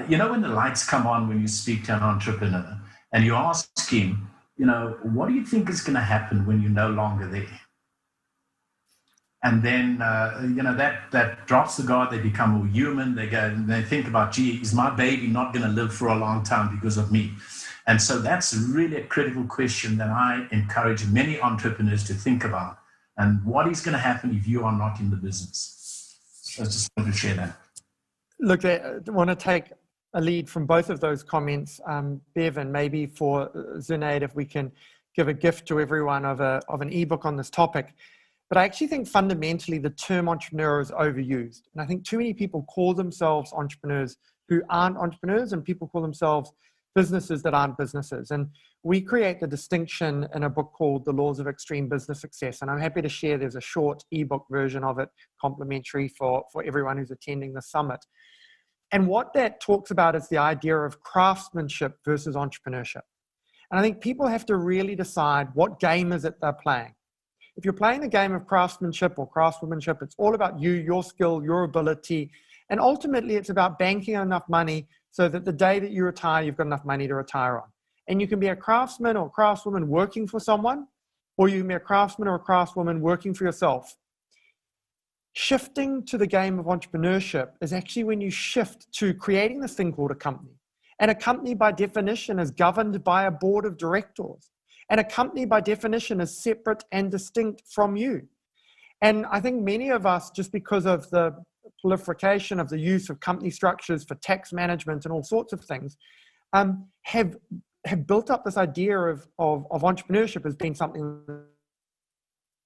You know, when the lights come on when you speak to an entrepreneur and you ask him, you know, what do you think is going to happen when you're no longer there? And then, you know, that drops the guard. They become more human. They go and they think about, gee, is my baby not going to live for a long time because of me? And so that's really a critical question that I encourage many entrepreneurs to think about. And what is going to happen if you are not in the business? So I just wanted to share that. Look, I want to take a lead from both of those comments, Bev, and maybe for Zunaid, if we can give a gift to everyone of an ebook on this topic. But I actually think fundamentally the term entrepreneur is overused. And I think too many people call themselves entrepreneurs who aren't entrepreneurs, and people call themselves businesses that aren't businesses. And we create the distinction in a book called The Laws of Extreme Business Success. And I'm happy to share, there's a short ebook version of it, complimentary for everyone who's attending the summit. And what that talks about is the idea of craftsmanship versus entrepreneurship. And I think people have to really decide what game is it they're playing. If you're playing the game of craftsmanship or craftswomanship, it's all about you, your skill, your ability. And ultimately, it's about banking enough money so that the day that you retire, you've got enough money to retire on. And you can be a craftsman or craftswoman working for someone, or you can be a craftsman or a craftswoman working for yourself. Shifting to the game of entrepreneurship is actually when you shift to creating this thing called a company. And a company, by definition, is governed by a board of directors. And a company, by definition, is separate and distinct from you. And I think many of us, just because of the proliferation of the use of company structures for tax management and all sorts of things, have built up this idea of entrepreneurship as being something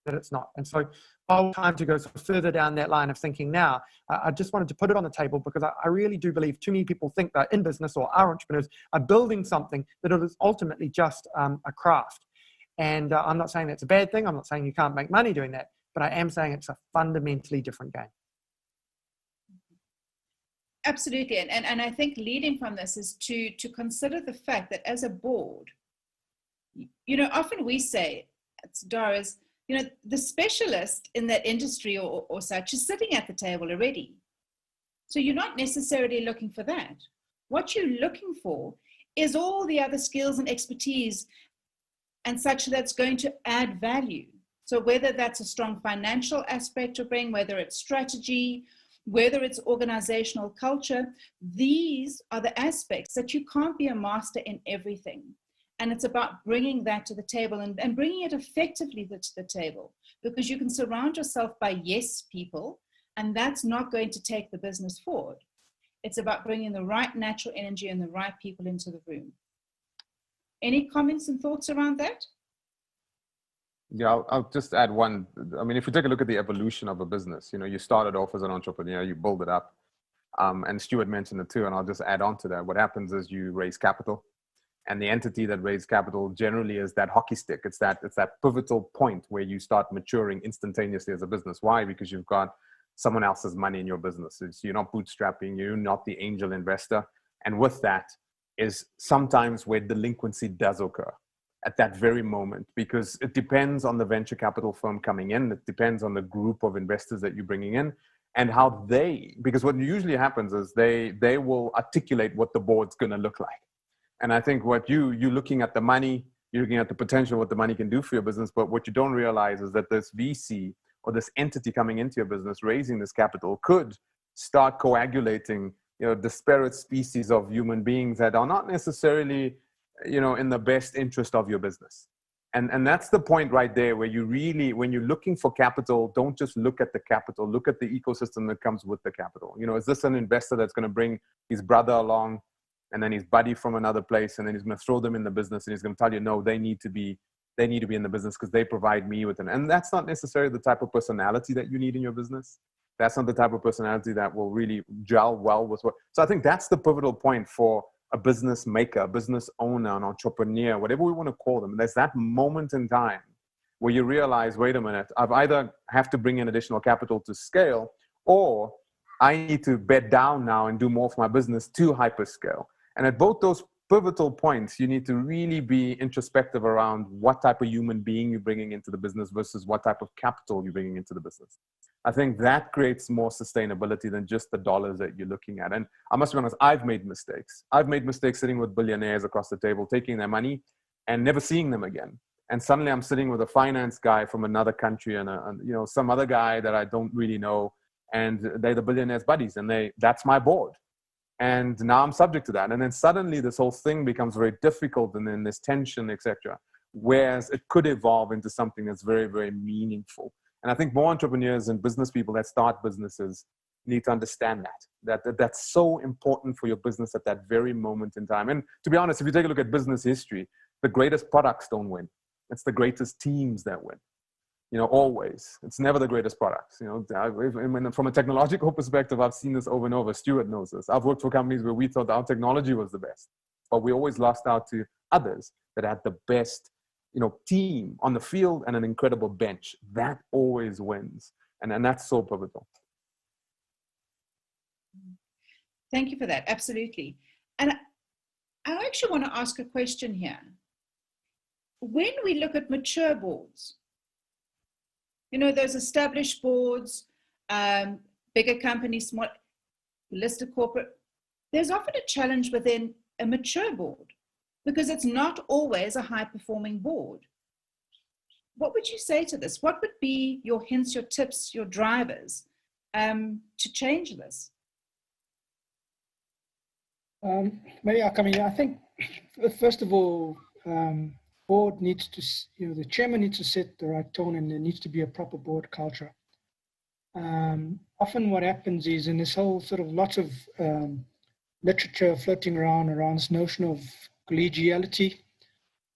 that it's not. And so I'll time to go further down that line of thinking now. I just wanted to put it on the table because I really do believe too many people think that in business or are entrepreneurs are building something that is ultimately just a craft. And I'm not saying that's a bad thing. I'm not saying you can't make money doing that, but I am saying it's a fundamentally different game. Absolutely. And I think leading from this is to consider the fact that as a board, you know, often we say, Doris, you know, the specialist in that industry or such is sitting at the table already. So you're not necessarily looking for that. What you're looking for is all the other skills and expertise and such that's going to add value. So whether that's a strong financial aspect to bring, whether it's strategy, whether it's organizational culture, these are the aspects that you can't be a master in everything. And it's about bringing that to the table and bringing it effectively to the table, because you can surround yourself by yes people, and that's not going to take the business forward. It's about bringing the right natural energy and the right people into the room. Any comments and thoughts around that? Yeah, I'll just add one. I mean, if you take a look at the evolution of a business, you started off as an entrepreneur, you build it up. And Stuart mentioned it too, and I'll just add on to that. What happens is you raise capital, and the entity that raised capital generally is that hockey stick. It's that pivotal point where you start maturing instantaneously as a business. Why? Because you've got someone else's money in your business. You're not bootstrapping, you're not the angel investor. And with that is sometimes where delinquency does occur at that very moment, because it depends on the venture capital firm coming in. It depends on the group of investors that you're bringing in and how because what usually happens is they will articulate what the board's going to look like. And I think what you're looking at the money, you're looking at the potential, what the money can do for your business. But what you don't realize is that this VC or this entity coming into your business, raising this capital, could start coagulating, disparate species of human beings that are not necessarily, in the best interest of your business. And that's the point right there, where you really, when you're looking for capital, don't just look at the capital, look at the ecosystem that comes with the capital. Is this an investor that's going to bring his brother along and then his buddy from another place, and then he's going to throw them in the business, and he's going to tell you, no, they need to be in the business because they provide me with and that's not necessarily the type of personality that you need in your business. That's not the type of personality that will really gel well with what. So I think that's the pivotal point for a business maker, a business owner, an entrepreneur, whatever we want to call them. There's that moment in time where you realize, wait a minute, I've either have to bring in additional capital to scale, or I need to bed down now and do more for my business to hyperscale. And at both those pivotal points, you need to really be introspective around what type of human being you're bringing into the business versus what type of capital you're bringing into the business. I think that creates more sustainability than just the dollars that you're looking at. And I must be honest, I've made mistakes. I've made mistakes sitting with billionaires across the table, taking their money and never seeing them again. And suddenly I'm sitting with a finance guy from another country and some other guy that I don't really know. And they're the billionaire's buddies, and that's my board. And now I'm subject to that. And then suddenly this whole thing becomes very difficult, and then there's tension, etc. Whereas it could evolve into something that's very, very meaningful. And I think more entrepreneurs and business people that start businesses need to understand that's so important for your business at that very moment in time. And to be honest, if you take a look at business history, the greatest products don't win. It's the greatest teams that win. Always. It's never the greatest products. From a technological perspective, I've seen this over and over. Stuart knows this. I've worked for companies where we thought our technology was the best, but we always lost out to others that had the best, team on the field and an incredible bench. That always wins. And that's so pivotal. Thank you for that. Absolutely. And I actually want to ask a question here. When we look at mature boards, those established boards, bigger companies, small, listed corporate, there's often a challenge within a mature board because it's not always a high-performing board. What would you say to this? What would be your hints, your tips, your drivers to change this? Maybe I'll come in. I think, first of all, board needs to, the chairman needs to set the right tone, and there needs to be a proper board culture. Often what happens is, in this whole sort of lots of literature floating around this notion of collegiality,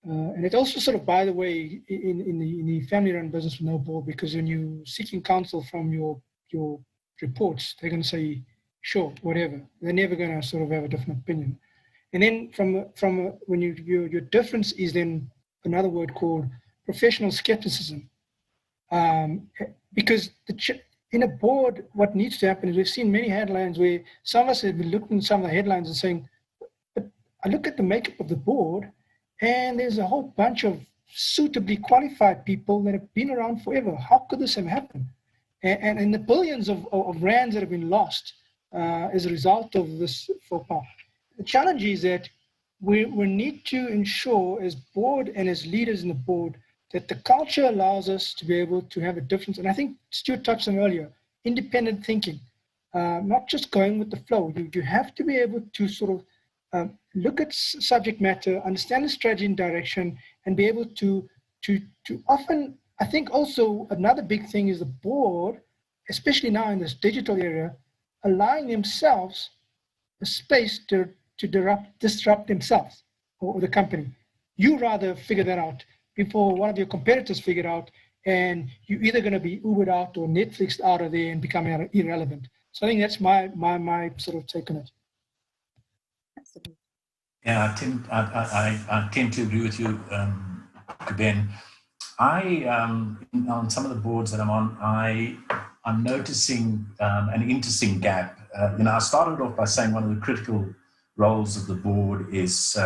and it also sort of, by the way, in the family-run business with no board, because when you're seeking counsel from your reports, they're going to say, sure, whatever. They're never going to sort of have a different opinion. And then when your difference is then another word called professional skepticism. Because in a board, what needs to happen is, we've seen many headlines where some of us have been looking at some of the headlines and saying, but I look at the makeup of the board, and there's a whole bunch of suitably qualified people that have been around forever. How could this have happened? And the billions of rands that have been lost as a result of this faux pas. The challenge is that we need to ensure, as board and as leaders in the board, that the culture allows us to be able to have a difference. And I think Stuart touched on earlier, independent thinking, not just going with the flow. You have to be able to sort of look at subject matter, understand the strategy and direction, and be able to often, I think also another big thing is the board, especially now in this digital era, allowing themselves a space to disrupt themselves or the company. you rather figure that out before one of your competitors figure it out, and you're either going to be Ubered out or Netflixed out of there and become irrelevant. So I think that's my sort of take on it. Yeah, I tend to agree with you, Ben. On some of the boards that I'm on, I'm noticing an interesting gap. I started off by saying one of the critical roles of the board is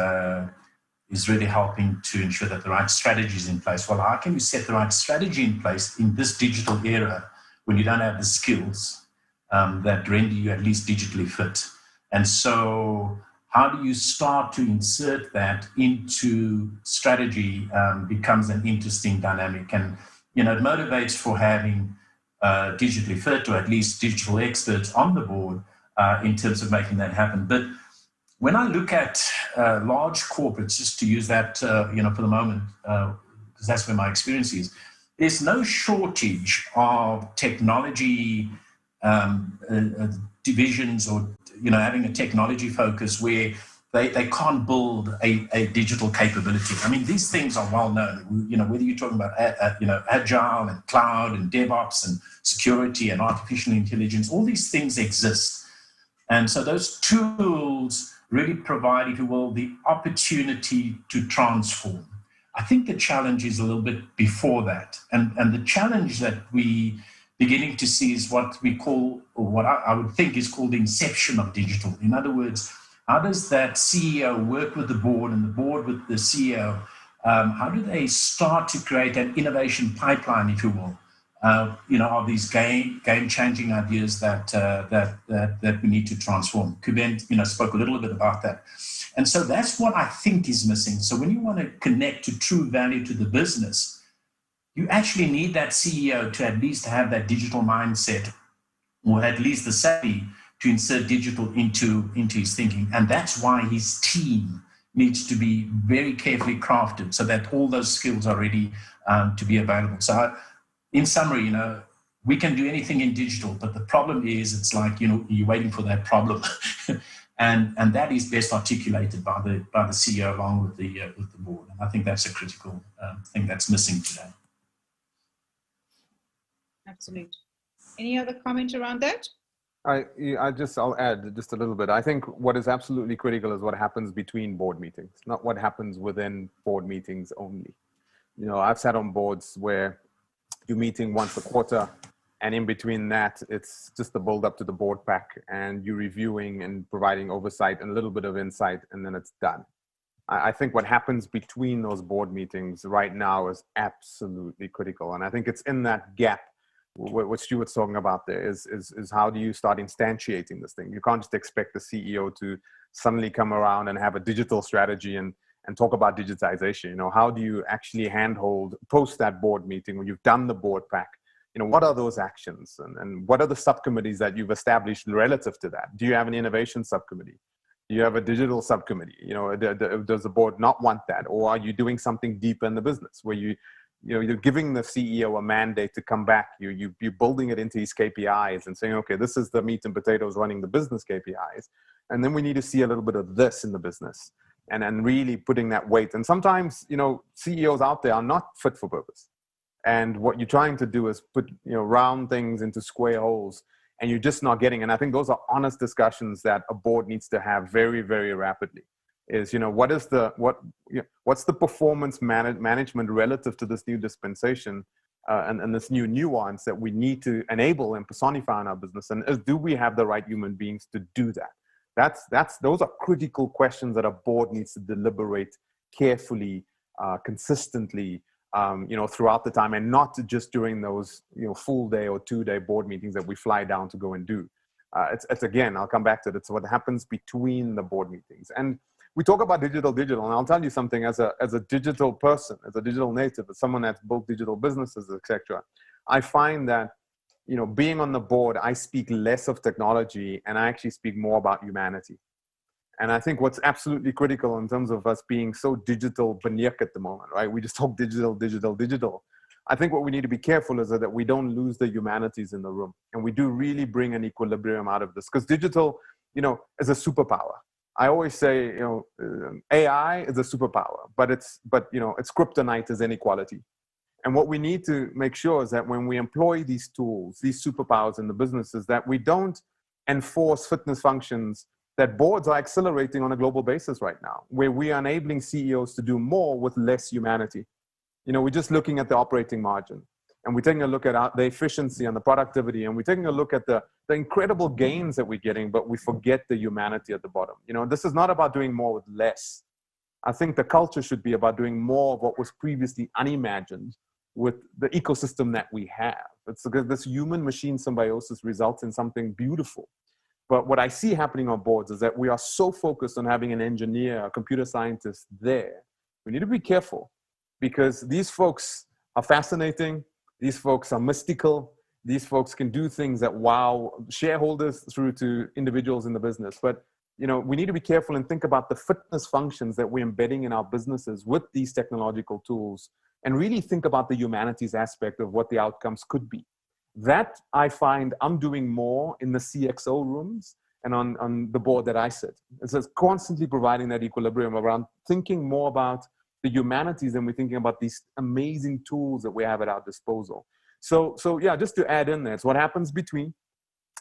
really helping to ensure that the right strategy is in place. Well, how can you set the right strategy in place in this digital era when you don't have the skills that render you at least digitally fit? And so how do you start to insert that into strategy becomes an interesting dynamic. And, it motivates for having digitally fit or at least digital experts on the board in terms of making that happen. But when I look at large corporates, just to use that, for the moment, because that's where my experience is, there's no shortage of technology divisions or, having a technology focus where they can't build a digital capability. I mean, these things are well known, whether you're talking about, agile and cloud and DevOps and security and artificial intelligence, all these things exist. And so those tools really provide, if you will, the opportunity to transform. I think the challenge is a little bit before that. And the challenge that we beginning to see is what we call, or what I would think is called the inception of digital. In other words, how does that CEO work with the board and the board with the CEO? How do they start to create an innovation pipeline, if you will, of these game-changing ideas that we need to transform? Kuben, spoke a little bit about that. And so that's what I think is missing. So when you want to connect to true value to the business, you actually need that CEO to at least have that digital mindset, or at least the savvy to insert digital into his thinking. And that's why his team needs to be very carefully crafted so that all those skills are ready to be available. So in summary, we can do anything in digital, but the problem is it's like, you're waiting for that problem. and that is best articulated by the CEO along with the board. And I think that's a critical thing that's missing today. Absolutely. Any other comment around that? I'll add just a little bit. I think what is absolutely critical is what happens between board meetings, not what happens within board meetings only. I've sat on boards where you're meeting once a quarter, and in between that, it's just the build up to the board pack, and you're reviewing and providing oversight and a little bit of insight, and then it's done. I think what happens between those board meetings right now is absolutely critical. And I think it's in that gap what Stuart's talking about there is how do you start instantiating this thing? You can't just expect the CEO to suddenly come around and have a digital strategy and talk about digitization. How do you actually handhold post that board meeting when you've done the board pack? What are those actions and what are the subcommittees that you've established relative to that? Do you have an innovation subcommittee? Do you have a digital subcommittee? Does the board not want that? Or are you doing something deeper in the business where you're giving the CEO a mandate to come back. You're building it into his KPIs and saying, okay, this is the meat and potatoes running the business KPIs. And then we need to see a little bit of this in the business and really putting that weight. And sometimes, CEOs out there are not fit for purpose. And what you're trying to do is put, round things into square holes, and you're just not getting. And I think those are honest discussions that a board needs to have very, very rapidly. Is what's the performance management relative to this new dispensation and this new nuance that we need to enable and personify in our business, and do we have the right human beings to do that? Those are critical questions that a board needs to deliberate carefully, consistently, throughout the time, and not just during those full day or 2-day board meetings that we fly down to go and do. It's again, I'll come back to it. It's what happens between the board meetings. And we talk about digital, and I'll tell you something as a digital person, as a digital native, as someone that's built digital businesses, etc. I find that, being on the board, I speak less of technology and I actually speak more about humanity. And I think what's absolutely critical in terms of us being so digital baniak at the moment, right? We just talk digital. I think what we need to be careful is that we don't lose the humanities in the room, and we do really bring an equilibrium out of this, because digital, is a superpower. I always say, AI is a superpower, but its kryptonite is inequality. And what we need to make sure is that when we employ these tools, these superpowers in the businesses, that we don't enforce fitness functions that boards are accelerating on a global basis right now, where we are enabling CEOs to do more with less humanity. We're just looking at the operating margin, and we're taking a look at the efficiency and the productivity, and we're taking a look at the incredible gains that we're getting, but we forget the humanity at the bottom. This is not about doing more with less. I think the culture should be about doing more of what was previously unimagined with the ecosystem that we have. It's because this human-machine symbiosis results in something beautiful. But what I see happening on boards is that we are so focused on having an engineer, a computer scientist there. We need to be careful, because these folks are fascinating. These folks are mystical. These folks can do things that wow shareholders through to individuals in the business. But we need to be careful and think about the fitness functions that we're embedding in our businesses with these technological tools, and really think about the humanities aspect of what the outcomes could be. That I find I'm doing more in the CXO rooms and on the board that I sit. It's just constantly providing that equilibrium around thinking more about the humanities than we're thinking about these amazing tools that we have at our disposal. So yeah, just to add in there, it's what happens between.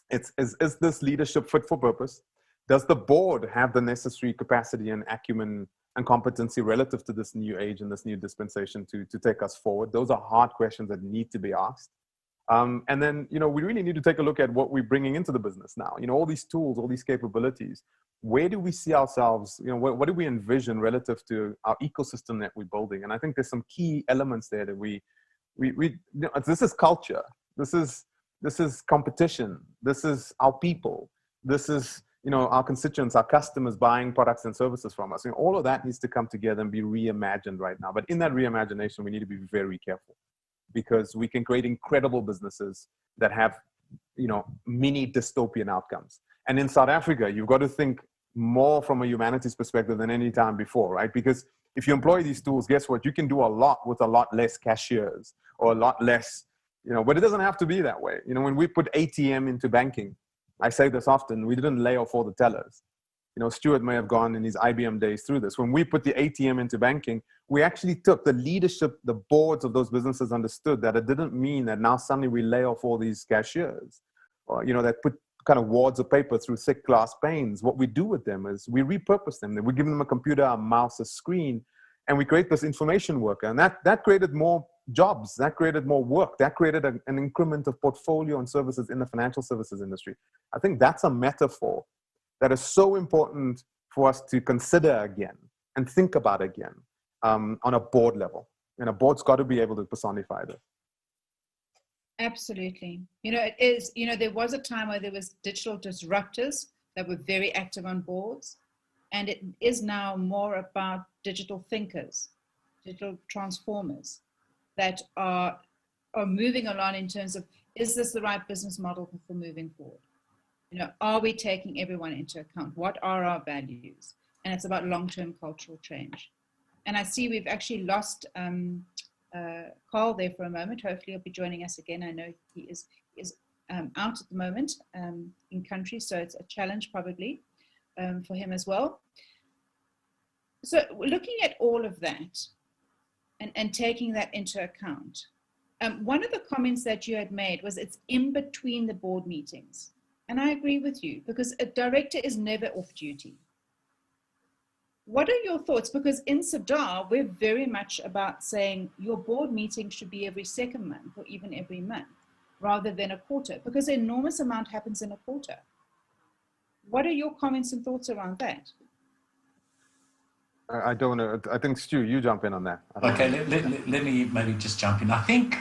Is this leadership fit for purpose? Does the board have the necessary capacity and acumen and competency relative to this new age and this new dispensation to take us forward? Those are hard questions that need to be asked. And then, we really need to take a look at what we're bringing into the business now. All these tools, all these capabilities, where do we see ourselves? What do we envision relative to our ecosystem that we're building? And I think there's some key elements there that this is culture. This is competition. This is our people. This is, our constituents, our customers buying products and services from us. All of that needs to come together and be reimagined right now. But in that reimagination, we need to be very careful, because we can create incredible businesses that have, mini dystopian outcomes. And in South Africa, you've got to think more from a humanities perspective than any time before, right? Because if you employ these tools, guess what? You can do a lot with a lot less cashiers or a lot less, but it doesn't have to be that way. When we put ATM into banking, I say this often, we didn't lay off all the tellers. Stuart may have gone in his IBM days through this. When we put the ATM into banking, we actually took the leadership, the boards of those businesses understood that it didn't mean that now suddenly we lay off all these cashiers, or, that put kind of wads of paper through thick glass panes. What we do with them is we repurpose them. We give them a computer, a mouse, a screen, and we create this information worker. And that created more jobs, that created more work, that created an increment of portfolio and services in the financial services industry. I think that's a metaphor that is so important for us to consider again and think about again on a board level. And a board's got to be able to personify this. Absolutely. It is, there was a time where there was digital disruptors that were very active on boards, and it is now more about digital thinkers, digital transformers that are moving along in terms of, is this the right business model for moving forward? Are we taking everyone into account? What are our values? And it's about long-term cultural change. And I see we've actually lost Carl there for a moment. Hopefully he'll be joining us again. I know he is out at the moment in country, so it's a challenge probably for him as well. So looking at all of that and taking that into account, one of the comments that you had made was it's in between the board meetings. And I agree with you, because a director is never off duty. What are your thoughts? Because in Sadar, we're very much about saying your board meeting should be every second month or even every month rather than a quarter, because an enormous amount happens in a quarter. What are your comments and thoughts around that? I don't know. I think, Stu, you jump in on that. Okay, let me maybe just jump in. I think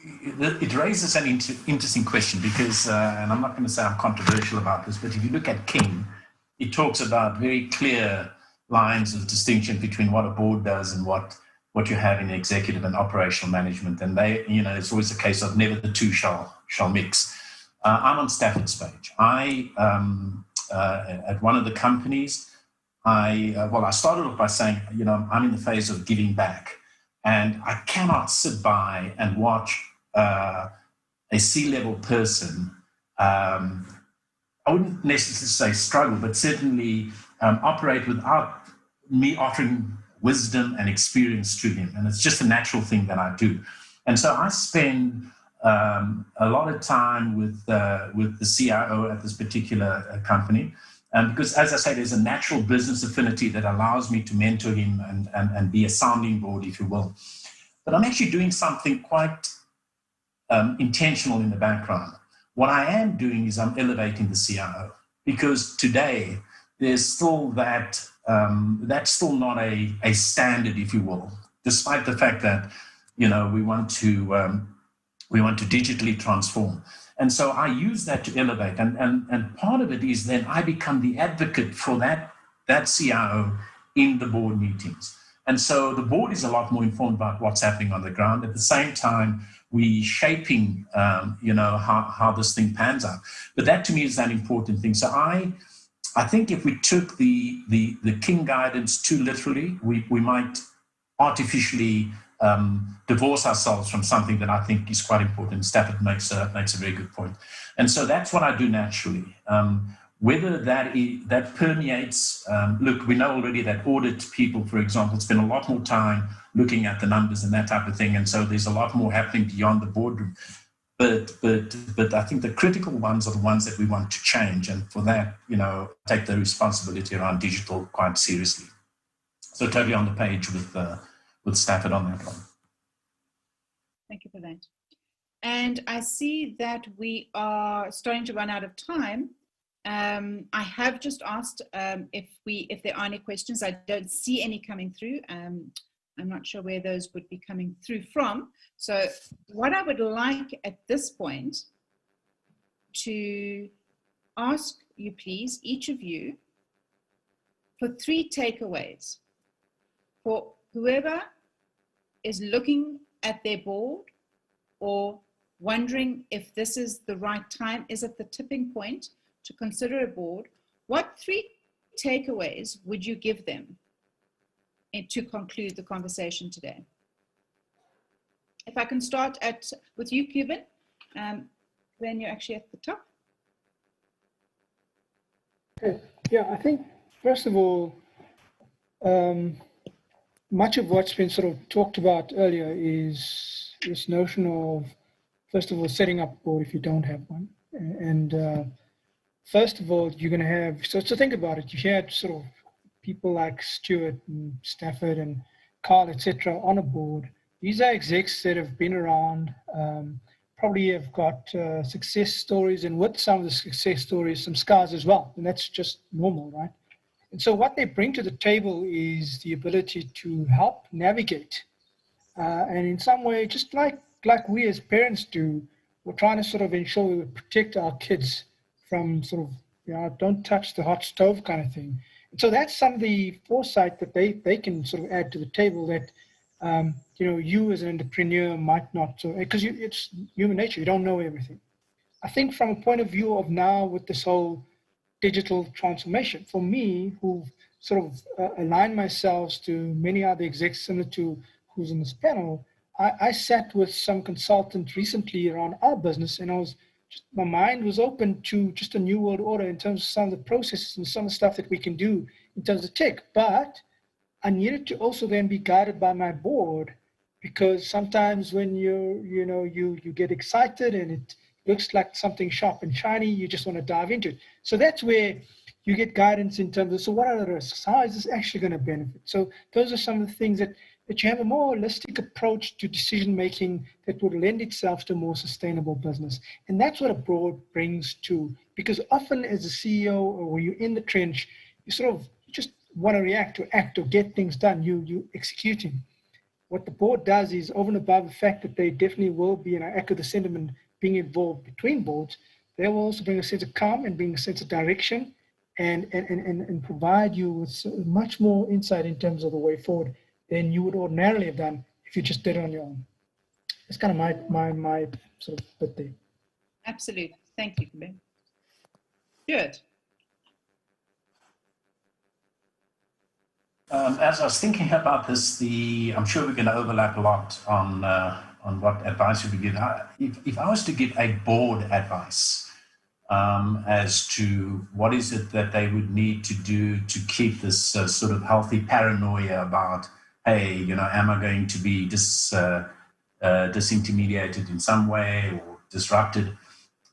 it raises an interesting question because, and I'm not going to say I'm controversial about this, but if you look at King, it talks about very clear lines of distinction between what a board does and what you have in executive and operational management. And they, it's always a case of never the two shall mix. I'm on Stafford's page. At one of the companies, I started off by saying, I'm in the phase of giving back, and I cannot sit by and watch a C-level person I wouldn't necessarily say struggle, but certainly operate without me offering wisdom and experience to him. And it's just a natural thing that I do. And so I spend a lot of time with the CIO at this particular company. Because, as I say, there's a natural business affinity that allows me to mentor him and be a sounding board, if you will. But I'm actually doing something quite intentional in the background. What I am doing is I'm elevating the CIO, because today there's still that's still not a standard, if you will, despite the fact that, you know, we want to digitally transform. And so I use that to elevate. And part of it is then I become the advocate for that CIO in the board meetings. And so the board is a lot more informed about what's happening on the ground. At the same time, we shaping, how this thing pans out. But that to me is an important thing. So I think if we took the King guidance too literally, we might artificially divorce ourselves from something that I think is quite important. Stafford makes a very good point. And so that's what I do naturally. Whether that permeates, look, we know already that audit people, for example, spend a lot more time looking at the numbers and that type of thing. And so there's a lot more happening beyond the boardroom. But I think the critical ones are the ones that we want to change. And for that, take the responsibility around digital quite seriously. So totally on the page with Stafford on that one. Thank you for that. And I see that we are starting to run out of time. I have just asked if there are any questions. I don't see any coming through. I'm not sure where those would be coming through from. So what I would like at this point to ask you, please, each of you, for 3 takeaways for whoever is looking at their board or wondering if this is the right time, is at the tipping point to consider a board. What 3 takeaways would you give them to conclude the conversation today? If I can start with you, Cuban, then you're actually at the top. Okay. Yeah, I think, first of all, much of what's been sort of talked about earlier is this notion of, first of all, setting up a board if you don't have one. And first of all, you're going to have, so think about it, you had sort of people like Stuart and Stafford and Carl, etc., on a board. These are execs that have been around, probably have got success stories, and with some of the success stories, some scars as well. And that's just normal, right? And so what they bring to the table is the ability to help navigate. And in some way, just like we as parents do, we're trying to sort of ensure we protect our kids from sort of, don't touch the hot stove kind of thing. And so that's some of the foresight that they can sort of add to the table that, you as an entrepreneur might not, because it's human nature, you don't know everything. I think from a point of view of now with this whole digital transformation, for me, who sort of aligned myself to many other execs similar to who's in this panel, I sat with some consultant recently around our business, and my mind was open to just a new world order in terms of some of the processes and some of the stuff that we can do in terms of tech. But I needed to also then be guided by my board, because sometimes when you get excited and it looks like something sharp and shiny, you just want to dive into it. So that's where you get guidance in terms of, so what are the risks? How is this actually going to benefit? So those are some of the things that you have a more holistic approach to decision making that would lend itself to a more sustainable business. And that's what a board brings to, because often as a CEO or when you're in the trench, you just want to react or act or get things done. You executing. What the board does is, over and above the fact that they definitely will be, and I echo the sentiment, being involved between boards, they will also bring a sense of calm and bring a sense of direction and provide you with much more insight in terms of the way forward than you would ordinarily have done if you just did it on your own. That's kind of my sort of bit there. Absolutely. Thank you, Ben. Good. As I was thinking about this, I'm sure we're going to overlap a lot on what advice we would give. If I was to give a board advice, as to what is it that they would need to do to keep this sort of healthy paranoia about, hey, you know, am I going to be disintermediated in some way or disrupted?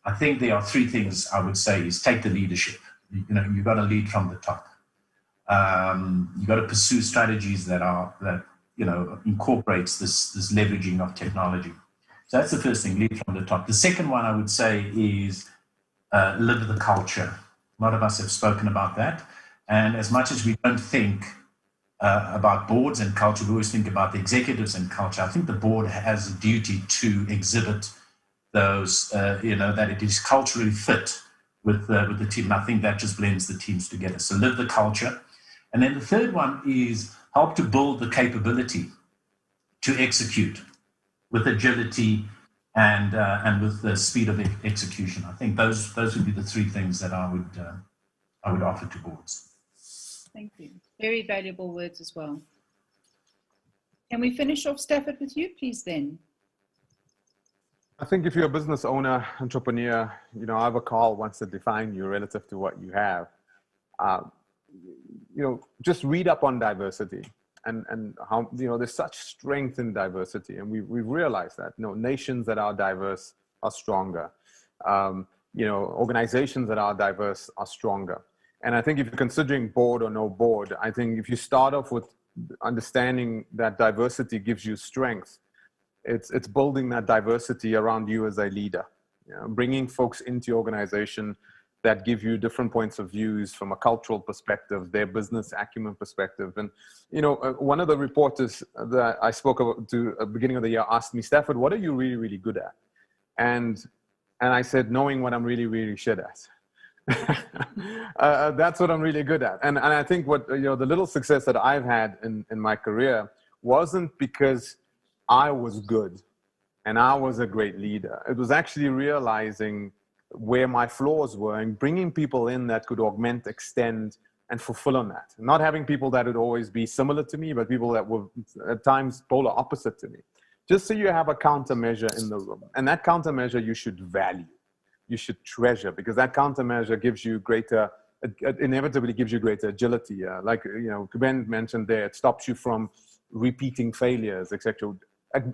I think there are three things I would say is take the leadership. You know, you've got to lead from the top. You've got to pursue strategies that you know, incorporates this leveraging of technology. So that's the first thing, lead from the top. The second one I would say is live the culture. A lot of us have spoken about that. And as much as we don't think about boards and culture, we always think about the executives and culture. I think the board has a duty to exhibit those, you know, that it is culturally fit with the team. And I think that just blends the teams together. So live the culture. And then the third one is help to build the capability to execute with agility and with the speed of execution. I think those would be the three things that I would offer to boards. Thank you. Very valuable words as well. Can we finish off, Stafford, with you, please, then? I think if you're a business owner, entrepreneur, you know, Ivor Carl wants to define you relative to what you have. You know, just read up on diversity and how, you know, there's such strength in diversity. And we've realized that, you know, nations that are diverse are stronger. You know, organizations that are diverse are stronger. And I think if you're considering board or no board, I think if you start off with understanding that diversity gives you strength, it's building that diversity around you as a leader, you know, bringing folks into your organization that give you different points of views from a cultural perspective, their business acumen perspective. And, you know, one of the reporters that I spoke about to at the beginning of the year asked me, Stafford, what are you really, really good at? And I said, knowing what I'm really, really shit at. That's what I'm really good at. And I think what, you know, the little success that I've had in my career wasn't because I was good and I was a great leader. It was actually realizing where my flaws were and bringing people in that could augment, extend, and fulfill on that. Not having people that would always be similar to me, but people that were at times polar opposite to me. Just so you have a countermeasure in the room. And that countermeasure you should value, you should treasure, because that countermeasure gives you greater, inevitably gives you greater agility. Like, you know, Ben mentioned there, it stops you from repeating failures, etc.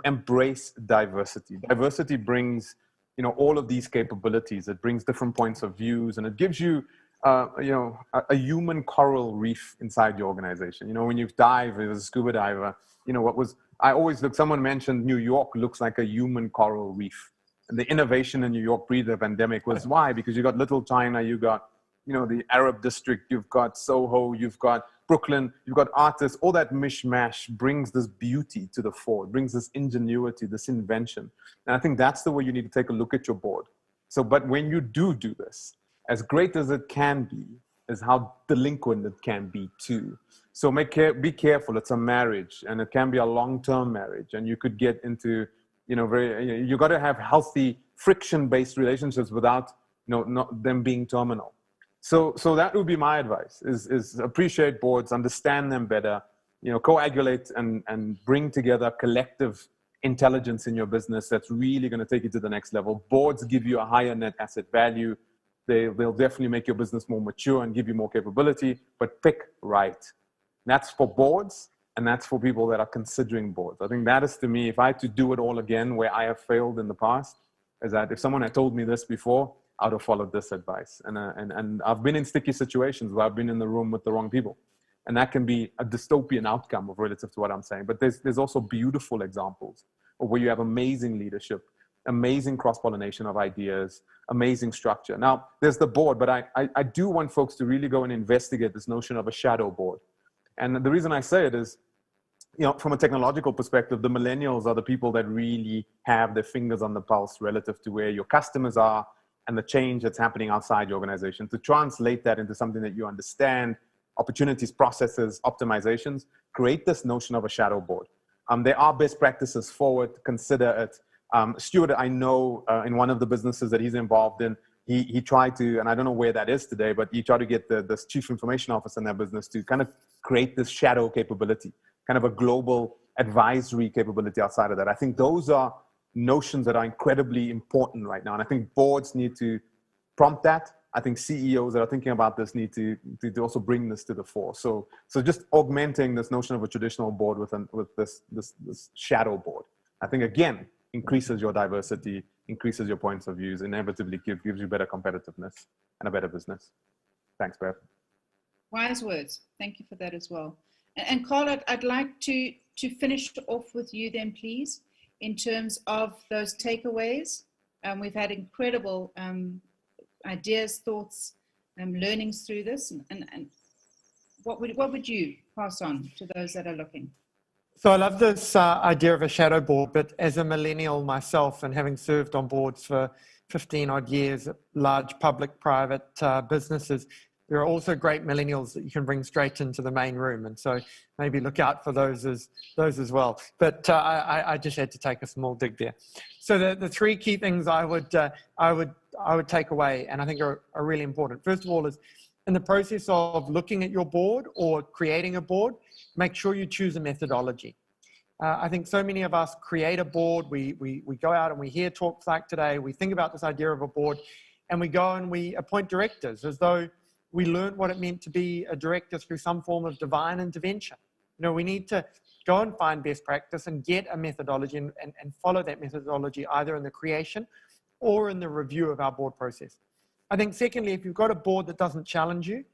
Embrace diversity. Diversity brings, you know, all of these capabilities. It brings different points of views, and it gives you, you know, a human coral reef inside your organization. You know, when you dive as a scuba diver, you know, I always look, someone mentioned New York looks like a human coral reef. And the innovation in New York pre the pandemic was why? Because you got Little China, you got, you know, the Arab district, you've got Soho, you've got Brooklyn, you've got artists, all that mishmash brings this beauty to the fore, brings this ingenuity, this invention. And I think that's the way you need to take a look at your board. So, but when you do this, as great as it can be, is how delinquent it can be too. So be careful, it's a marriage and it can be a long-term marriage, and you could get into, you know, you got to have healthy friction-based relationships without, you know, not them being terminal. So that would be my advice, is appreciate boards, understand them better, you know, coagulate and bring together collective intelligence in your business that's really going to take you to the next level. Boards give you a higher net asset value. They'll definitely make your business more mature and give you more capability, but pick right. That's for boards, and that's for people that are considering boards. I think that is, to me, if I had to do it all again where I have failed in the past, is that if someone had told me this before, I would have followed this advice. And I've been in sticky situations where I've been in the room with the wrong people. And that can be a dystopian outcome of relative to what I'm saying. But there's also beautiful examples of where you have amazing leadership, amazing cross-pollination of ideas, amazing structure. Now, there's the board, but I do want folks to really go and investigate this notion of a shadow board. And the reason I say it is, you know, from a technological perspective, the millennials are the people that really have their fingers on the pulse relative to where your customers are and the change that's happening outside your organization. To translate that into something that you understand, opportunities, processes, optimizations, create this notion of a shadow board. There are best practices for it, consider it. Stuart, I know in one of the businesses that he's involved in, he tried to, and I don't know where that is today, but he tried to get the chief information officer in that business to kind of create this shadow capability, kind of a global advisory capability outside of that. I think those are notions that are incredibly important right now. And I think boards need to prompt that. I think CEOs that are thinking about this need to also bring this to the fore. So just augmenting this notion of a traditional board with this shadow board, I think again increases your diversity, increases your points of views, inevitably gives you better competitiveness and a better business. Thanks, Bev. Wise words. Thank you for that as well. And Carl, I'd like to finish off with you then, please, in terms of those takeaways. We've had incredible ideas, thoughts, learnings through this. And what would you pass on to those that are looking? So I love this idea of a shadow board, but as a millennial myself and having served on boards for 15 odd years at large public, private businesses, there are also great millennials that you can bring straight into the main room. And so maybe look out for those as well. But I just had to take a small dig there. So the three key things I would take away, and I think are really important. First of all is in the process of looking at your board or creating a board, make sure you choose a methodology. I think so many of us create a board. We go out and we hear talks like today. We think about this idea of a board and we go and we appoint directors as though we learned what it meant to be a director through some form of divine intervention. We need to go and find best practice and get a methodology and follow that methodology either in the creation or in the review of our board process. I think secondly, if you've got a board that doesn't challenge you,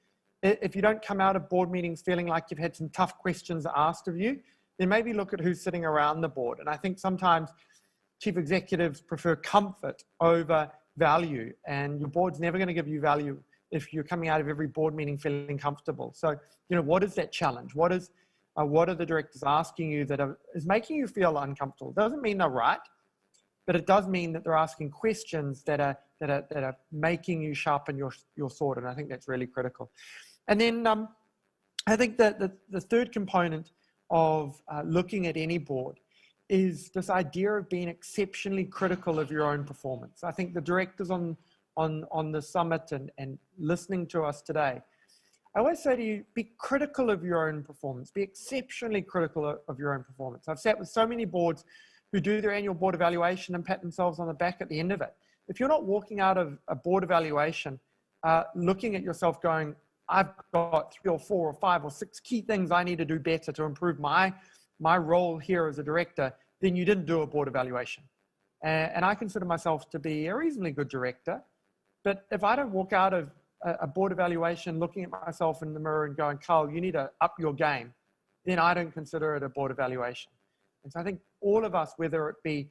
if you don't come out of board meetings feeling like you've had some tough questions asked of you, then maybe look at who's sitting around the board. And I think sometimes chief executives prefer comfort over value, and your board's never going to give you value if you're coming out of every board meeting feeling comfortable. So, what is that challenge? What are the directors asking you that is making you feel uncomfortable? Doesn't mean they're right, but it does mean that they're asking questions that are making you sharpen your sword. And I think that's really critical. And then I think that the third component of looking at any board is this idea of being exceptionally critical of your own performance. I think the directors on the summit and listening to us today, I always say to you, be critical of your own performance, be exceptionally critical of your own performance. I've sat with so many boards who do their annual board evaluation and pat themselves on the back at the end of it. If you're not walking out of a board evaluation looking at yourself going, I've got 3 or 4 or 5 or 6 key things I need to do better to improve my role here as a director, then you didn't do a board evaluation. And I consider myself to be a reasonably good director. But if I don't walk out of a board evaluation looking at myself in the mirror and going, Carl, you need to up your game, then I don't consider it a board evaluation. And so I think all of us, whether it be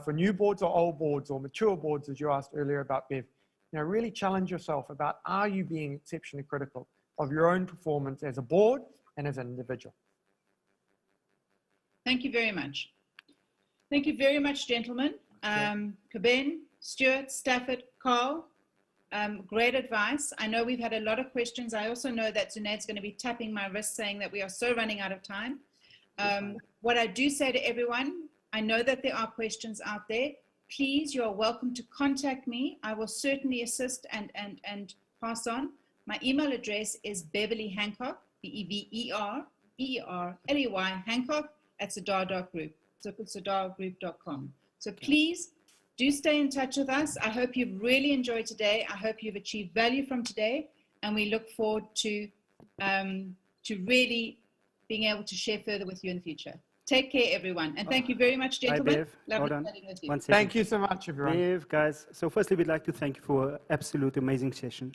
for new boards or old boards or mature boards, as you asked earlier about Bev, really challenge yourself about, are you being exceptionally critical of your own performance as a board and as an individual? Thank you very much. Thank you very much, gentlemen. Keben, Stuart, Stafford, Carl, great advice. I know we've had a lot of questions. I also know that Zunet's going to be tapping my wrist saying that we are so running out of time. What I do say to everyone, I know that there are questions out there. Please, you're welcome to contact me. I will certainly assist and pass on. My email address is Beverly Hancock, BEVERLEY Hancock @Sadar.group. So sadargroup.com. So please do stay in touch with us. I hope you've really enjoyed today. I hope you've achieved value from today, and we look forward to really being able to share further with you in the future. Take care, everyone. And thank you very much, gentlemen. Bev. Lovely Hold on. chatting with you. 1 second. Thank you so much, everyone. Bev, guys. So firstly, we'd like to thank you for an absolute amazing session.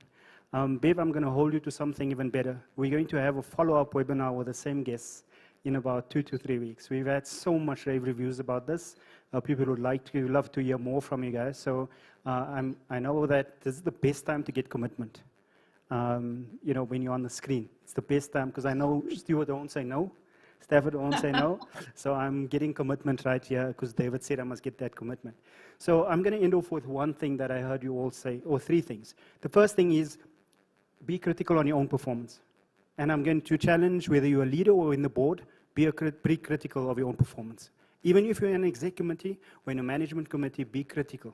Bev, I'm going to hold you to something even better. We're going to have a follow-up webinar with the same guests in about 2 to 3 weeks. We've had so much rave reviews about this. People would love to hear more from you guys. So I know that this is the best time to get commitment. When you're on the screen, it's the best time, because I know Stuart won't say no. Stafford won't say no. So I'm getting commitment right here, because David said I must get that commitment. So I'm going to end off with one thing that I heard you all say, or 3 things. The first thing is, be critical on your own performance. And I'm going to challenge, whether you're a leader or in the board, be critical of your own performance. Even if you're in an exec committee or in a management committee, be critical.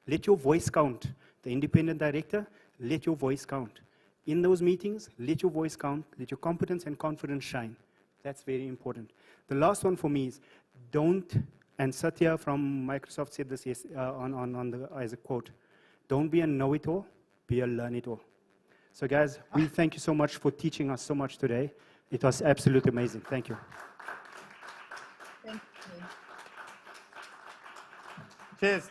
Let your voice count. The independent director, let your voice count. In those meetings, let your voice count. Let your competence and confidence shine. That's very important. The last one for me is, don't, and Satya from Microsoft said this as a quote, don't be a know-it-all, be a learn-it-all. So guys, we thank you so much for teaching us so much today. It was absolutely amazing. Thank you. Thank you. Cheers.